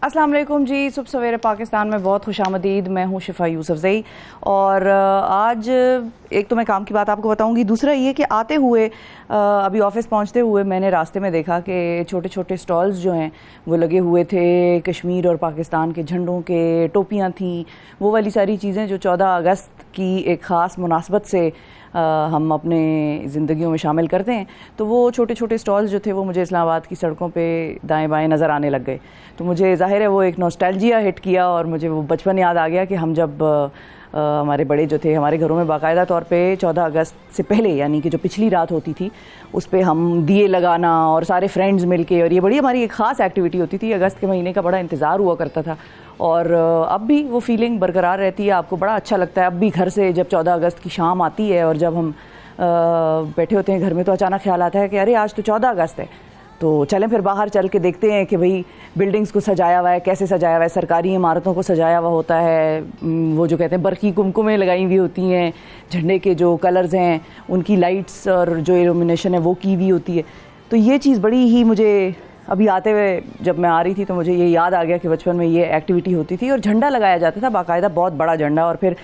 अस्सलाम वालेकुम जी। सुबह सवेरे पाकिस्तान में बहुत खुशामदीद। मैं हूँ शिफा यूसुफजई और आज एक तो मैं काम की बात आपको बताऊंगी, दूसरा ये कि आते हुए अभी ऑफिस पहुँचते हुए मैंने रास्ते में देखा कि छोटे छोटे स्टॉल्स जो हैं वो लगे हुए थे, कश्मीर और पाकिस्तान के झंडों के, टोपियाँ थीं, वो वाली सारी चीज़ें जो 14 अगस्त की एक ख़ास मुनासबत से हम अपने ज़िंदगियों में शामिल करते हैं। तो वो छोटे छोटे स्टॉल्स जो थे वो मुझे इस्लामाबाद की सड़कों पे दाएं बाएं नज़र आने लग गए। तो मुझे ज़ाहिर है वो एक नॉस्टैल्जिया हिट किया और मुझे वो बचपन याद आ गया कि हम जब हमारे बड़े जो थे, हमारे घरों में बाकायदा तौर पे 14 अगस्त से पहले यानी कि जो पिछली रात होती थी उस पर हम दिए लगाना और सारे फ्रेंड्स मिलके, और ये बड़ी हमारी एक ख़ास एक्टिविटी होती थी। अगस्त के महीने का बड़ा इंतज़ार हुआ करता था और अब भी वो फीलिंग बरकरार रहती है। आपको बड़ा अच्छा लगता है अब भी घर से जब 14 अगस्त की शाम आती है और जब हम बैठे होते हैं घर में तो अचानक ख्याल आता है कि अरे आज तो 14 अगस्त है, तो चलें फिर बाहर चल के देखते हैं कि भाई बिल्डिंग्स को सजाया हुआ है, कैसे सजाया हुआ है, सरकारी इमारतों को सजाया हुआ होता है, वो जो कहते हैं बरकी कुमकुमें लगाई हुई होती हैं, झंडे के जो कलर्स हैं उनकी लाइट्स और जो इल्यूमिनेशन है वो की हुई होती है। तो ये चीज़ बड़ी ही मुझे अभी आते हुए जब मैं आ रही थी तो मुझे ये याद आ गया कि बचपन में ये एक्टिविटी होती थी और झंडा लगाया जाता था बाकायदा, बहुत बड़ा झंडा, और फिर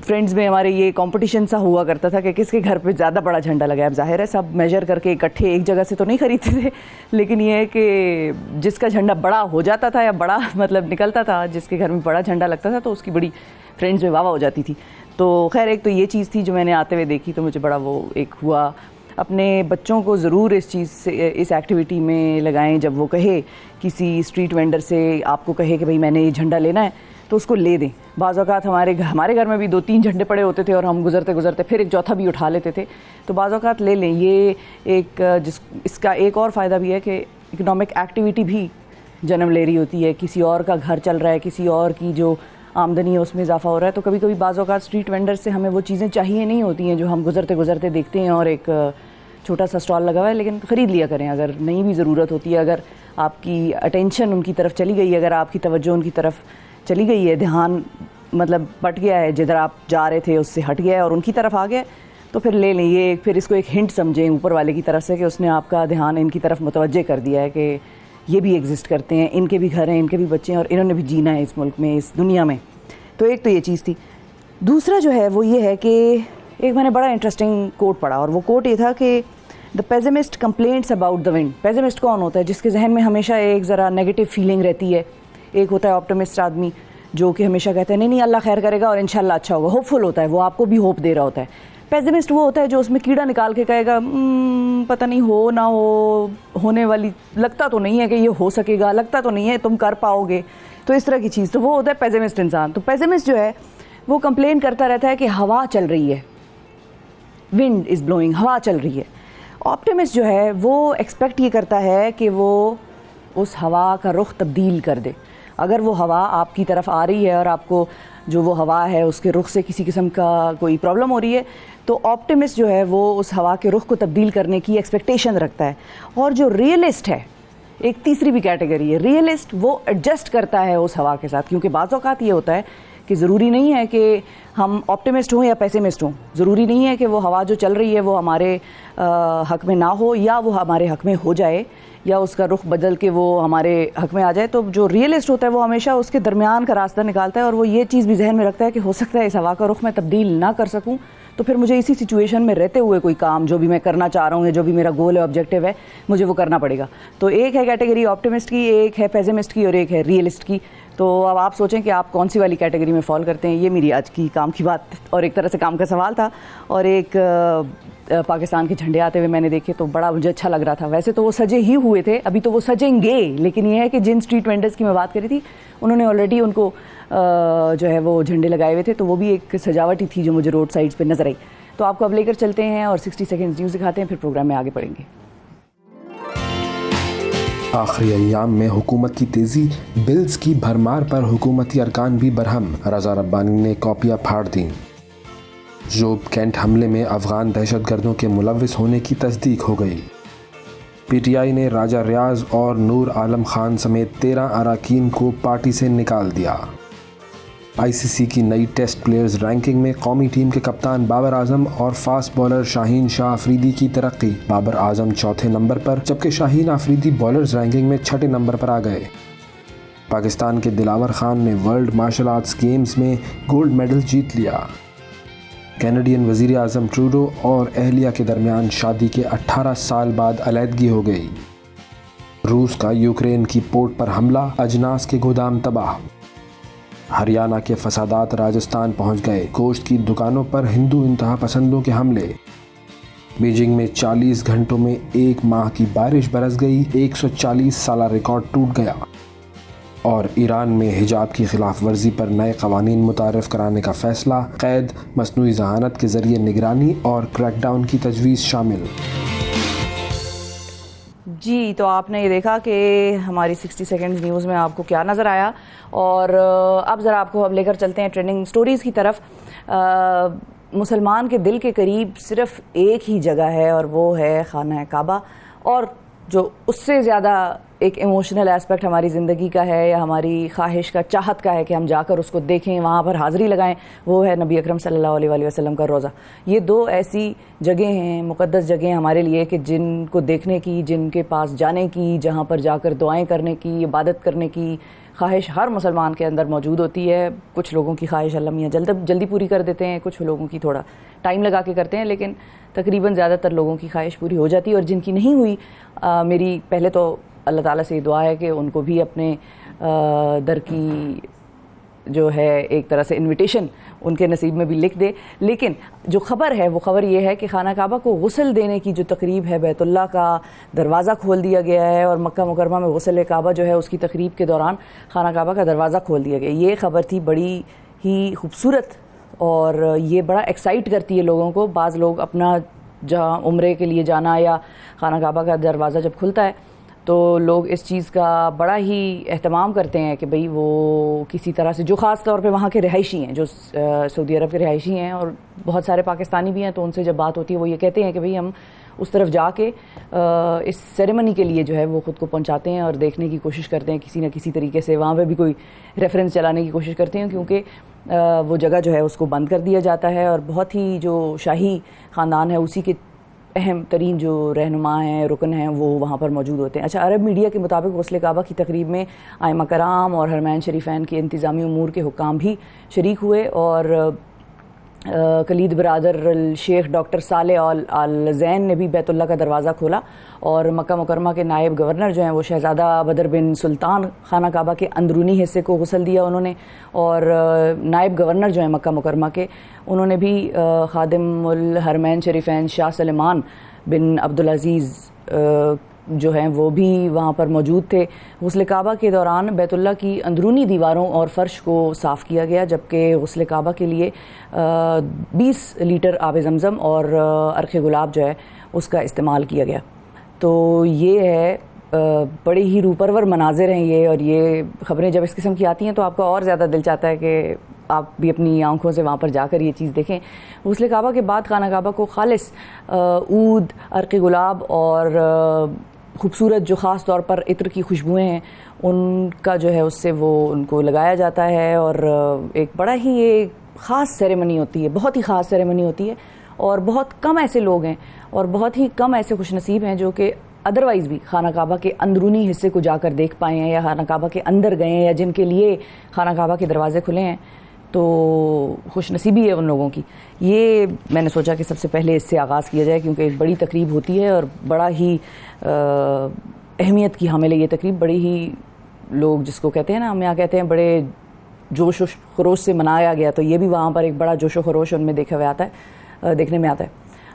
फ्रेंड्स में हमारे ये कंपटीशन सा हुआ करता था कि किसके घर पे ज़्यादा बड़ा झंडा लगा है। अब जाहिर है सब मेजर करके इकट्ठे एक जगह से तो नहीं खरीदते थे, लेकिन ये है कि जिसका झंडा बड़ा हो जाता था या बड़ा मतलब निकलता था, जिसके घर में बड़ा झंडा लगता था तो उसकी बड़ी फ्रेंड्स में वाह हो जाती थी। तो खैर एक तो ये चीज़ थी जो मैंने आते हुए देखी तो मुझे बड़ा वो एक हुआ। अपने बच्चों को ज़रूर इस चीज़ से, इस एक्टिविटी में लगाएं। जब वो कहे किसी स्ट्रीट वेंडर से, आपको कहे कि भाई मैंने ये झंडा लेना है तो उसको ले दें। बाज़ औक़ात हमारे घर में भी 2-3 झंडे पड़े होते थे और हम गुज़रते गुज़रते फिर एक चौथा भी उठा लेते थे, तो बाज़ औक़ात ले लें। ये एक इसका एक और फ़ायदा भी है कि इकनॉमिक एक्टिविटी भी जन्म ले रही होती है। किसी और का घर चल रहा है, किसी और की जो आमदनी है उसमें इजाफा हो रहा है, तो कभी कभी बाज़ औक़ात स्ट्रीट वेंडर से हमें वो चीज़ें चाहिए नहीं होती हैं जो हम गुज़रते गुज़रते देखते हैं और एक छोटा सा स्टॉल लगा हुआ है, लेकिन ख़रीद लिया करें अगर नहीं भी ज़रूरत होती है। अगर आपकी अटेंशन उनकी तरफ चली गई है, अगर आपकी तवज्जो उनकी तरफ चली गई है, ध्यान मतलब बट गया है, जिधर आप जा रहे थे उससे हट गया है और उनकी तरफ आ गया, तो फिर ले लें। ये फिर इसको एक हिंट समझें ऊपर वाले की तरफ से कि उसने आपका ध्यान इनकी तरफ मुतवज्जे कर दिया है कि ये भी एग्जिस्ट करते हैं, इनके भी घर हैं, इनके भी बच्चे हैं और इन्होंने भी जीना है इस मुल्क में, इस दुनिया में। तो एक तो ये चीज़ थी। दूसरा जो है वो ये है कि एक मैंने बड़ा इंटरेस्टिंग कोट पढ़ा और वो कोट ये था कि the pessimist complaints about the wind. Pessimist कौन होता है? जिसके जहन में हमेशा एक ज़रा नेगेटिव फीलिंग रहती है। एक होता है ऑप्टिमिस्ट आदमी जो कि हमेशा कहते हैं नहीं नहीं अल्लाह खैर करेगा और इंशाल्लाह अच्छा होगा, होपफुल होता है, वो आपको भी होप दे रहा होता है। पेसिमिस्ट वो होता है जो उसमें कीड़ा निकाल के कहेगा पता नहीं हो ना हो, होने वाली, लगता तो नहीं है कि ये हो सकेगा, लगता तो नहीं है तुम कर पाओगे, तो इस तरह की चीज़। तो वो होता है पेसिमिस्ट इंसान। तो पेसिमिस्ट जो है वो कंप्लेन करता रहता है कि हवा चल रही है, विंड इज़ ब्लोइंग, हवा चल रही है। ऑप्टिमिस्ट जो है वो एक्सपेक्ट ये करता है कि वो उस हवा का रुख तब्दील कर दे। अगर वो हवा आपकी तरफ आ रही है और आपको जो वो हवा है उसके रुख से किसी किस्म का कोई प्रॉब्लम हो रही है, तो ऑप्टिमिस्ट जो है वो उस हवा के रुख को तब्दील करने की एक्सपेक्टेशन रखता है। और जो रियलिस्ट है, एक तीसरी भी कैटेगरी है, रियलिस्ट, वो एडजस्ट करता है उस हवा के साथ, क्योंकि बाज़ औक़ात ये होता है कि ज़रूरी नहीं है कि हम ऑप्टिमिस्ट हों या पेसिमिस्ट हों, ज़रूरी नहीं है कि वो हवा जो चल रही है वो हमारे हक़ में ना हो या वो हमारे हक़ में हो जाए या उसका रुख बदल के वो हमारे हक़ में आ जाए। तो जो रियलिस्ट होता है वो हमेशा उसके दरमियान का रास्ता निकालता है और वो ये चीज़ भी जहन में रखता है कि हो सकता है इस हवा का रुख मैं तब्दील ना कर सकूं, तो फिर मुझे इसी सिचुएशन में रहते हुए कोई काम जो भी मैं करना चाह रहा हूँ या जो भी मेरा गोल है, ऑब्जेक्टिव है, मुझे वो करना पड़ेगा। तो एक है कैटेगरी ऑप्टिमिस्ट की, एक है पेसिमिस्ट की और एक है रियलिस्ट की। तो अब आप सोचें कि आप कौन सी वाली कैटेगरी में फॉल करते हैं। ये मेरी आज की काम की बात और एक तरह से काम का सवाल था। और एक पाकिस्तान के झंडे आते हुए मैंने देखे तो बड़ा मुझे अच्छा लग रहा था। वैसे तो वो सजे ही हुए थे, अभी तो वो सजेंगे, लेकिन ये है कि जिन स्ट्रीट वेंडर्स की मैं बात करी थी उन्होंने ऑलरेडी उनको जो है वो झंडे लगाए हुए थे, तो वो भी एक सजावट ही थी जो मुझे रोड साइड्स पे नज़र आई। तो आपको अब लेकर चलते हैं और 60 सेकेंड्स न्यूज़ दिखाते हैं, फिर प्रोग्राम में आगे बढ़ेंगे। आखिरी अय्याम में हुकूमत की तेजी, बिल्स की भरमार पर हुकूमती अरकान भी बरहम। रज़ा रब्बानी ने कॉपियाँ फाड़ दी। जोब कैंट हमले में अफगान दहशतगर्दों के मुलव्विस होने की तस्दीक हो गई। पीटीआई ने राजा रियाज और नूर आलम खान समेत 13 अरकान को पार्टी से निकाल दिया। आईसीसी की नई टेस्ट प्लेयर्स रैंकिंग में कौमी टीम के कप्तान बाबर आजम और फास्ट बॉलर शाहीन शाह अफरीदी की तरक्की। बाबर आजम चौथे नंबर पर जबकि शाहीन अफरीदी बॉलर्स रैंकिंग में छठे नंबर पर आ गए। पाकिस्तान के दिलावर खान ने वर्ल्ड मार्शल आर्ट्स गेम्स में गोल्ड मेडल जीत लिया। कैनेडियन वज़ीर आज़म ट्रूडो और अहलिया के दरमियान शादी के 18 साल बाद अलहदगी हो गई। रूस का यूक्रेन की पोर्ट पर हमला, अजनास के गोदाम तबाह। हरियाणा के फसादात राजस्थान पहुंच गए, गोश्त की दुकानों पर हिंदू इंतहा पसंदों के हमले। बीजिंग में 40 घंटों में 1 माह की बारिश बरस गई, 140 साला रिकॉर्ड टूट गया। और ईरान में हिजाब की खिलाफ वर्जी पर नए कवानीन मुतारफ़ कराने का फैसला, कैद, मसनूई ज़हानत के ज़रिए निगरानी और क्रैकडाउन की तजवीज़ शामिल। जी, तो आपने ये देखा कि हमारी 60 सेकंड्स न्यूज़ में आपको क्या नज़र आया, और अब ज़रा आपको अब लेकर चलते हैं ट्रेंडिंग स्टोरीज़ की तरफ। मुसलमान के दिल के करीब सिर्फ एक ही जगह है और वो है खाना काबा, और जो उससे ज़्यादा एक इमोशनल एस्पेक्ट हमारी ज़िंदगी का है या हमारी ख्वाहिश का, चाहत का है कि हम जाकर उसको देखें, वहाँ पर हाज़िरी लगाएं, वो है नबी अकरम सल्लल्लाहु अलैहि वसल्लम का रोज़ा। ये 2 ऐसी जगह हैं, मुक़द्दस जगह हमारे लिए, कि जिनको देखने की, जिनके पास जाने की, जहाँ पर जाकर दुआएं करने की, इबादत करने की ख्वाहिश हर मुसलमान के अंदर मौजूद होती है। कुछ लोगों की ख्वाहिश अल्लाह मियां जल्दी पूरी कर देते हैं, कुछ लोगों की थोड़ा टाइम लगा के करते हैं, लेकिन तकरीबन ज़्यादातर लोगों की ख्वाहिश पूरी हो जाती है। और जिनकी नहीं हुई, मेरी पहले तो अल्लाह ताला से दुआ है कि उनको भी अपने दर की जो है एक तरह से इनविटेशन उनके नसीब में भी लिख दे। लेकिन जो ख़बर है वो ख़बर ये है कि खाना काबा को गुस्ल देने की जो तकरीब है, बैतुल्लाह का दरवाज़ा खोल दिया गया है, और मक्का मुकरमा में गुस्ल काबा जो है उसकी तकरीब के दौरान खाना काबा का दरवाज़ा खोल दिया गया। ये ख़बर थी बड़ी ही खूबसूरत, और ये बड़ा एक्साइट करती है लोगों को। बाज़ लोग अपना जहाँ उम्रे के लिए जाना या खाना काबा का दरवाज़ा जब खुलता है तो लोग इस चीज़ का बड़ा ही एहतमाम करते हैं कि भाई वो किसी तरह से, जो ख़ास तौर पे वहाँ के रिहायशी हैं, जो सऊदी अरब के रिहायशी हैं, और बहुत सारे पाकिस्तानी भी हैं, तो उनसे जब बात होती है वो ये कहते हैं कि भाई हम उस तरफ जाके इस सेरेमनी के लिए जो है वो ख़ुद को पहुँचाते हैं और देखने की कोशिश करते हैं, किसी न किसी तरीके से वहाँ पर भी कोई रेफरेंस चलाने की कोशिश करते हैं, क्योंकि वो जगह जो है उसको बंद कर दिया जाता है। और बहुत ही जो शाही ख़ानदान है उसी के अहम तरीन जो रहनुमा हैं, रुकन हैं, वो वहाँ पर मौजूद होते हैं। अच्छा, अरब मीडिया के मुताबिक गुस्ल काबा की तकरीब में आइमा कराम और हरमैन शरीफैन के इंतज़ामी उमूर के हुक्काम भी शरीक हुए, और कलीद बरादर शेख डॉक्टर सालेह अल ज़ैन ने भी बैतुल्लाह का दरवाज़ा खोला, और मक्का मुकरमा के नायब गवर्नर जो हैं वो शहज़ादा बदर बिन सुल्तान खाना काबा के अंदरूनी हिस्से को गुस्ल दिया उन्होंने, और नायब गवर्नर जो हैं मक्का मुकरमा के, उन्होंने भी खादिमुल हरमैन शरीफैन शाह सलेमान बिन अब्दुल अज़ीज़ जो हैं वो भी वहाँ पर मौजूद थे। गुस्ल काबा के दौरान बैतुल्लाह की अंदरूनी दीवारों और फ़र्श को साफ़ किया गया, जबकि गुस्ल काबा के लिए 20 लीटर आब ज़मज़म और अर्क़ गुलाब जो है उसका इस्तेमाल किया गया। तो ये है, बड़े ही रूपरवर मनाजिर हैं ये, और ये ख़बरें जब इस किस्म की आती हैं तो आपका और ज़्यादा दिल चाहता है कि आप भी अपनी आंखों से वहाँ पर जाकर ये चीज़ देखें। गुस्ल काबा के बाद खाना काबा को खालिस ऊद, अर्क़ गुलाब और खूबसूरत जो ख़ास तौर पर इत्र की खुशबुएँ हैं उनका जो है उससे वो उनको लगाया जाता है, और एक बड़ा ही एक ख़ास सेरेमनी होती है, बहुत ही ख़ास सेरेमनी होती है। और बहुत कम ऐसे लोग हैं और बहुत ही कम ऐसे खुशनसीब हैं जो कि अदरवाइज़ भी खाना काबा के अंदरूनी हिस्से को जाकर देख पाए हैं, या खाना काबा के अंदर गए हैं, या जिनके लिए खाना काबा के दरवाज़े खुले हैं। तो खुशनसीबी है उन लोगों की। ये मैंने सोचा कि सबसे पहले इससे आगाज़ किया जाए, क्योंकि एक बड़ी तकरीब होती है और बड़ा ही अहमियत की हामिल है ये तकरीब। बड़ी ही लोग जिसको कहते हैं ना, हम यहाँ कहते हैं बड़े जोश व खरोश से मनाया गया, तो ये भी वहाँ पर एक बड़ा जोश व खरोश उनमें देखने में आता है।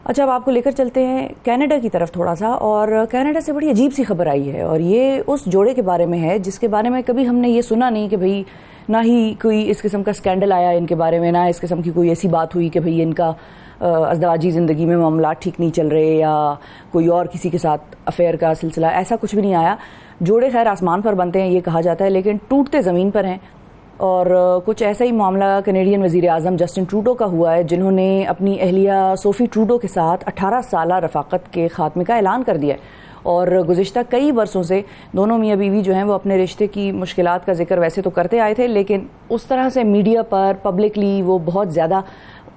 अच्छा, अब आपको लेकर चलते हैं कनाडा की तरफ थोड़ा सा, और कनाडा से बड़ी अजीब सी खबर आई है, और ये उस जोड़े के बारे में है जिसके बारे में कभी हमने ये सुना नहीं कि भाई, ना ही कोई इस किस्म का स्कैंडल आया इनके बारे में, ना इस किस्म की कोई ऐसी बात हुई कि भाई इनका अज़दवाजी ज़िंदगी में मामला ठीक नहीं चल रहे, या कोई और किसी के साथ अफेयर का सिलसिला, ऐसा कुछ भी नहीं आया। जोड़े खैर आसमान पर बनते हैं ये कहा जाता है, लेकिन टूटते ज़मीन पर हैं। और कुछ ऐसा ही मामला कैनेडियन वज़ीर आज़म जस्टिन ट्रूडो का हुआ है, जिन्होंने अपनी अहलिया सोफ़ी ट्रूडो के साथ 18 साला रफ़ाक़त के ख़ात्मे का ऐलान कर दिया है। और गुज़िश्ता कई बरसों से दोनों मियाँ बीवी जो हैं वो अपने रिश्ते की मुश्किलात का जिक्र वैसे तो करते आए थे, लेकिन उस तरह से मीडिया पर पब्लिकली वो बहुत ज़्यादा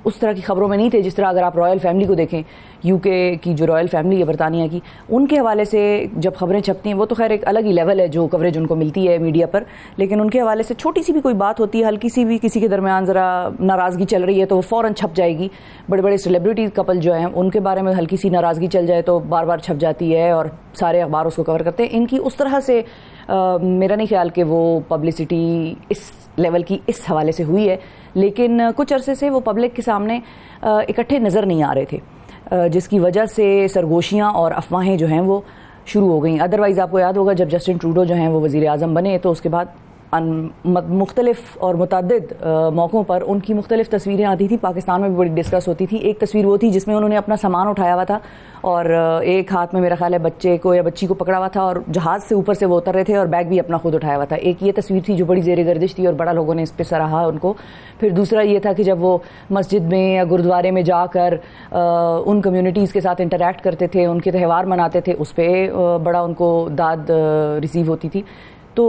उस तरह की खबरों में नहीं थे जिस तरह अगर आप रॉयल फैमिली को देखें, यूके की जो रॉयल फैमिली है बरतानिया की, उनके हवाले से जब खबरें छपती हैं वो तो खैर एक अलग ही लेवल है जो कवरेज उनको मिलती है मीडिया पर, लेकिन उनके हवाले से छोटी सी भी कोई बात होती है, हल्की सी भी किसी के दरमियान ज़रा नाराज़गी चल रही है तो वो फ़ौरन छप जाएगी। बड़े बड़े सेलिब्रिटी कपल जो हैं उनके बारे में हल्की सी नाराज़गी चल जाए तो बार बार छप जाती है और सारे अखबार उसको कवर करते हैं। इनकी उस तरह से मेरा नहीं ख्याल कि वो पब्लिसिटी इस लेवल की इस हवाले से हुई है, लेकिन कुछ अरसे से वो पब्लिक के सामने इकट्ठे नज़र नहीं आ रहे थे, जिसकी वजह से सरगोशियाँ और अफवाहें जो हैं वो शुरू हो गई। अदरवाइज़ आपको याद होगा जब जस्टिन ट्रूडो जो हैं वो वज़ीर आज़म बने तो उसके बाद मुख्तलिफ और मुतअद्दिद मौक़ों पर उनकी मुख्तलिफ तस्वीरें आती थी, पाकिस्तान में भी बड़ी डिस्कस होती थी। एक तस्वीर वो थी जिसमें उन्होंने अपना सामान उठाया हुआ था और एक हाथ में मेरा ख्याल है बच्चे को या बच्ची को पकड़ा हुआ था और जहाज़ से ऊपर से वो उतर रहे थे और बैग भी अपना खुद उठाया हुआ था। एक ये तस्वीर थी जो बड़ी ज़ेर गर्दिश थी और बड़ा लोगों ने इस पर सराहा उनको। फिर दूसरा ये था कि जब वो मस्जिद में या गुरुद्वारे में जाकर उन कम्युनिटीज़ के साथ इंटरेक्ट करते थे, उनके त्यौहार मनाते थे, उस पर बड़ा उनको दाद रिसीव होती थी। तो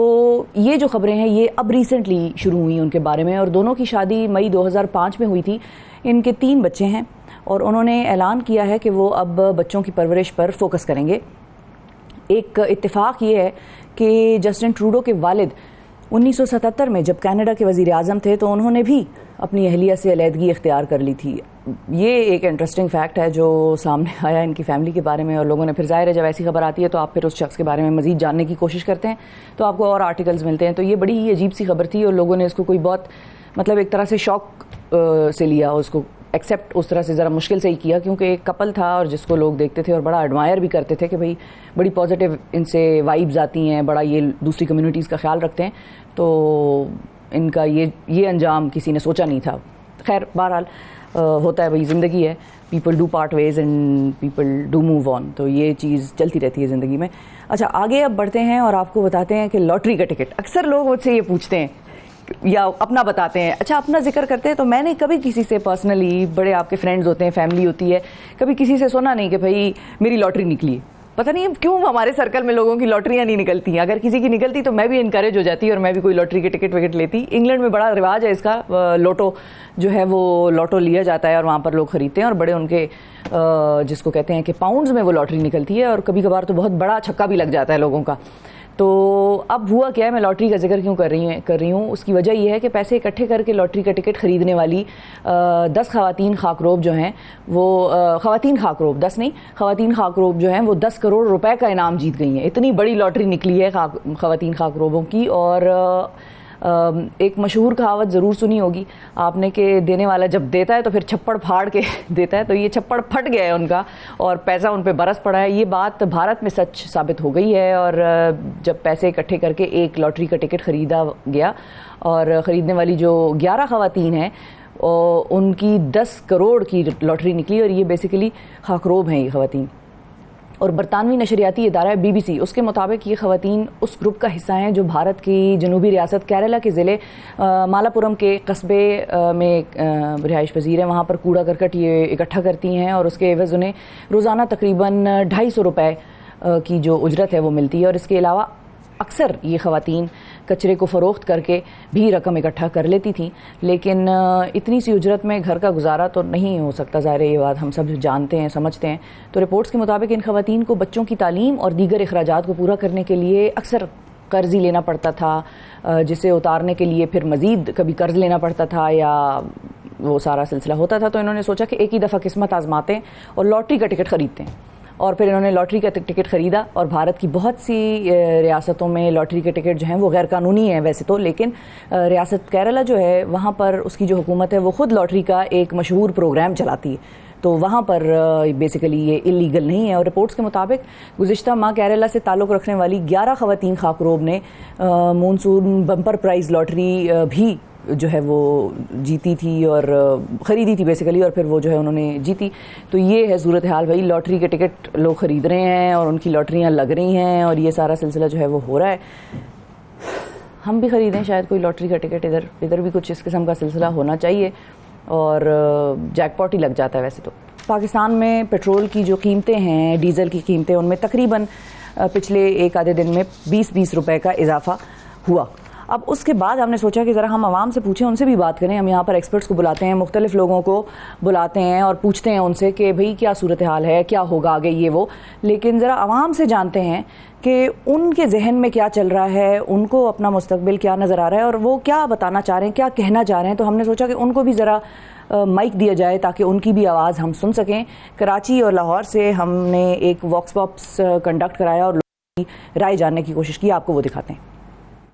ये जो खबरें हैं ये अब रिसेंटली शुरू हुई उनके बारे में, और दोनों की शादी मई 2005 में हुई थी। इनके 3 बच्चे हैं और उन्होंने ऐलान किया है कि वो अब बच्चों की परवरिश पर फोकस करेंगे। एक इत्तेफाक ये है कि जस्टिन ट्रूडो के वालिद 1977 में जब कनाडा के वज़ीर आज़म थे तो उन्होंने भी अपनी अहलिया से अलहदगी इख्तियार कर ली थी। ये एक इंटरेस्टिंग फैक्ट है जो सामने आया इनकी फ़ैमिली के बारे में, और लोगों ने फिर ज़ाहिर है जब ऐसी खबर आती है तो आप फिर उस शख्स के बारे में मज़ीद जानने की कोशिश करते हैं तो आपको और आर्टिकल्स मिलते हैं। तो ये बड़ी ही अजीब सी खबर थी और लोगों ने इसको कोई बहुत मतलब एक तरह से शौक से लिया, उसको एक्सेप्ट उस तरह से ज़रा मुश्किल से ही किया, क्योंकि एक कपल था और जिसको लोग देखते थे और बड़ा एडमायर भी करते थे कि भाई बड़ी पॉजिटिव इनसे वाइब्स आती हैं, बड़ा ये दूसरी कम्युनिटीज़ का ख्याल रखते हैं। तो इनका ये अंजाम किसी ने सोचा नहीं था। खैर बहरहाल होता है भाई, ज़िंदगी है, people do part ways and people do move on, तो ये चीज़ चलती रहती है ज़िंदगी में। अच्छा, आगे अब बढ़ते हैं और आपको बताते हैं कि लॉटरी का टिकट, अक्सर लोग मुझसे ये पूछते हैं या अपना बताते हैं। अच्छा, अपना जिक्र करते हैं तो मैंने कभी किसी से पर्सनली, बड़े आपके फ्रेंड्स होते हैं, फैमिली होती है, कभी किसी से सुना नहीं कि भाई मेरी लॉटरी निकली। पता नहीं क्यों हमारे सर्कल में लोगों की लॉटरियाँ नहीं निकलती हैं। अगर किसी की निकलती तो मैं भी इनकरेज हो जाती और मैं भी कोई लॉटरी के टिकट विकेट लेती। इंग्लैंड में बड़ा रिवाज है इसका, लोटो जो है वो लोटो लिया जाता है और वहाँ पर लोग ख़रीदते हैं और बड़े उनके जिसको कहते हैं कि पाउंड्स में वो लॉटरी निकलती है और कभी कभार तो बहुत बड़ा छक्का भी लग जाता है लोगों का। तो अब हुआ क्या है, मैं लॉटरी का जिक्र क्यों कर रही हूँ, उसकी वजह यह है कि पैसे इकट्ठे करके लॉटरी का टिकट ख़रीदने वाली 10 ख़वातीन खाकरोब जो हैं वो ख़वातीन खाकरोब 10 नहीं, ख़वातीन खाकरोब जो हैं वो 10 करोड़ रुपए का इनाम जीत गई हैं। इतनी बड़ी लॉटरी निकली है ख़वातीन खाकरोबों की। और एक मशहूर कहावत ज़रूर सुनी होगी आपने कि देने वाला जब देता है तो फिर छप्पड़ फाड़ के देता है, तो ये छप्पड़ फट गया है उनका और पैसा उन पे बरस पड़ा है। ये बात भारत में सच साबित हो गई है। और जब पैसे इकट्ठे करके एक लॉटरी का टिकट ख़रीदा गया और ख़रीदने वाली जो 11 ख़वातीन हैं उनकी 10 करोड़ की लॉटरी निकली और ये बेसिकली खाकरोब हैं ये ख़वातीन। और बरतानवी नशरियाती इदारा है BBC, उसके मुताबिक ये ख़वातीन उस ग्रुप का हिस्सा हैं जो भारत की जनूबी रियासत केरला के ज़िले मालापुरम के कस्बे में रिहाइश पजीर है। वहाँ पर कूड़ा करकट ये इकट्ठा करती हैं और उसके एवज़ उन्हें रोज़ाना तकरीबन 250 रुपये की जो उजरत है वो मिलती है। और इसके अलावा अक्सर ये ख़वातीन कचरे को फ़रोख्त करके भी रकम इकट्ठा कर लेती थी, लेकिन इतनी सी उजरत में घर का गुजारा तो नहीं हो सकता, ज़ाहिर है ये बात हम सब जानते हैं, समझते हैं। तो रिपोर्ट्स के मुताबिक इन ख़वातीन को बच्चों की तालीम और दीगर अखराजात को पूरा करने के लिए अक्सर कर्ज़ ही लेना पड़ता था, जिसे उतारने के लिए फिर मज़ीद कभी कर्ज़ लेना पड़ता था या वो सारा सिलसिला होता था। तो इन्होंने सोचा कि एक ही दफ़ा किस्मत आजमाते हैं और लॉटरी का टिकट ख़रीदते हैं। और फिर इन्होंने लॉटरी का टिकट ख़रीदा और भारत की बहुत सी रियासतों में लॉटरी के टिकट जो हैं वो गैर कानूनी हैं वैसे तो, लेकिन रियासत केरला जो है वहाँ पर उसकी जो हुकूमत है वो ख़ुद लॉटरी का एक मशहूर प्रोग्राम चलाती है, तो वहाँ पर बेसिकली ये इलीगल नहीं है। और रिपोर्ट्स के मुताबिक गुज़िश्ता माह केरला से ताल्लुक़ रखने वाली 11 ख़वातीन खाकरोब ने मानसून बम्पर प्राइज़ लॉटरी भी जो है वो जीती थी और ख़रीदी थी बेसिकली, और फिर वो जो है उन्होंने जीती। तो ये है सूरत हाल भाई, लॉटरी के टिकट लोग ख़रीद रहे हैं और उनकी लॉटरियाँ लग रही हैं और ये सारा सिलसिला जो है वो हो रहा है। हम भी ख़रीदें शायद कोई लॉटरी का टिकट, इधर भी कुछ इस किस्म का सिलसिला होना चाहिए और जैकपॉट ही लग जाता है। वैसे तो पाकिस्तान में पेट्रोल की जो कीमतें हैं, डीज़ल की कीमतें, उनमें तकरीबन पिछले एक आधे दिन में 20-20 रुपए का इजाफा हुआ। अब उसके बाद हमने सोचा कि ज़रा हम आवाम से पूछें, उनसे भी बात करें। हम यहाँ पर एक्सपर्ट्स को बुलाते हैं, मुख्तलिफ लोगों को बुलाते हैं और पूछते हैं उनसे कि भाई क्या सूरत हाल है, क्या होगा आगे, ये वो। लेकिन ज़रा आवाम से जानते हैं कि उनके जहन में क्या चल रहा है, उनको अपना मुस्तकबिल क्या नज़र आ रहा है और वो क्या बताना चाह रहे हैं, क्या कहना चाह रहे हैं। तो हमने सोचा कि उनको भी ज़रा माइक दिया जाए ताकि उनकी भी आवाज़ हम सुन सकें। कराची और लाहौर से हमने एक वॉक्स पॉप्स कंडक्ट कराया और लोगों की राय जानने की कोशिश की। आपको वो दिखाते हैं।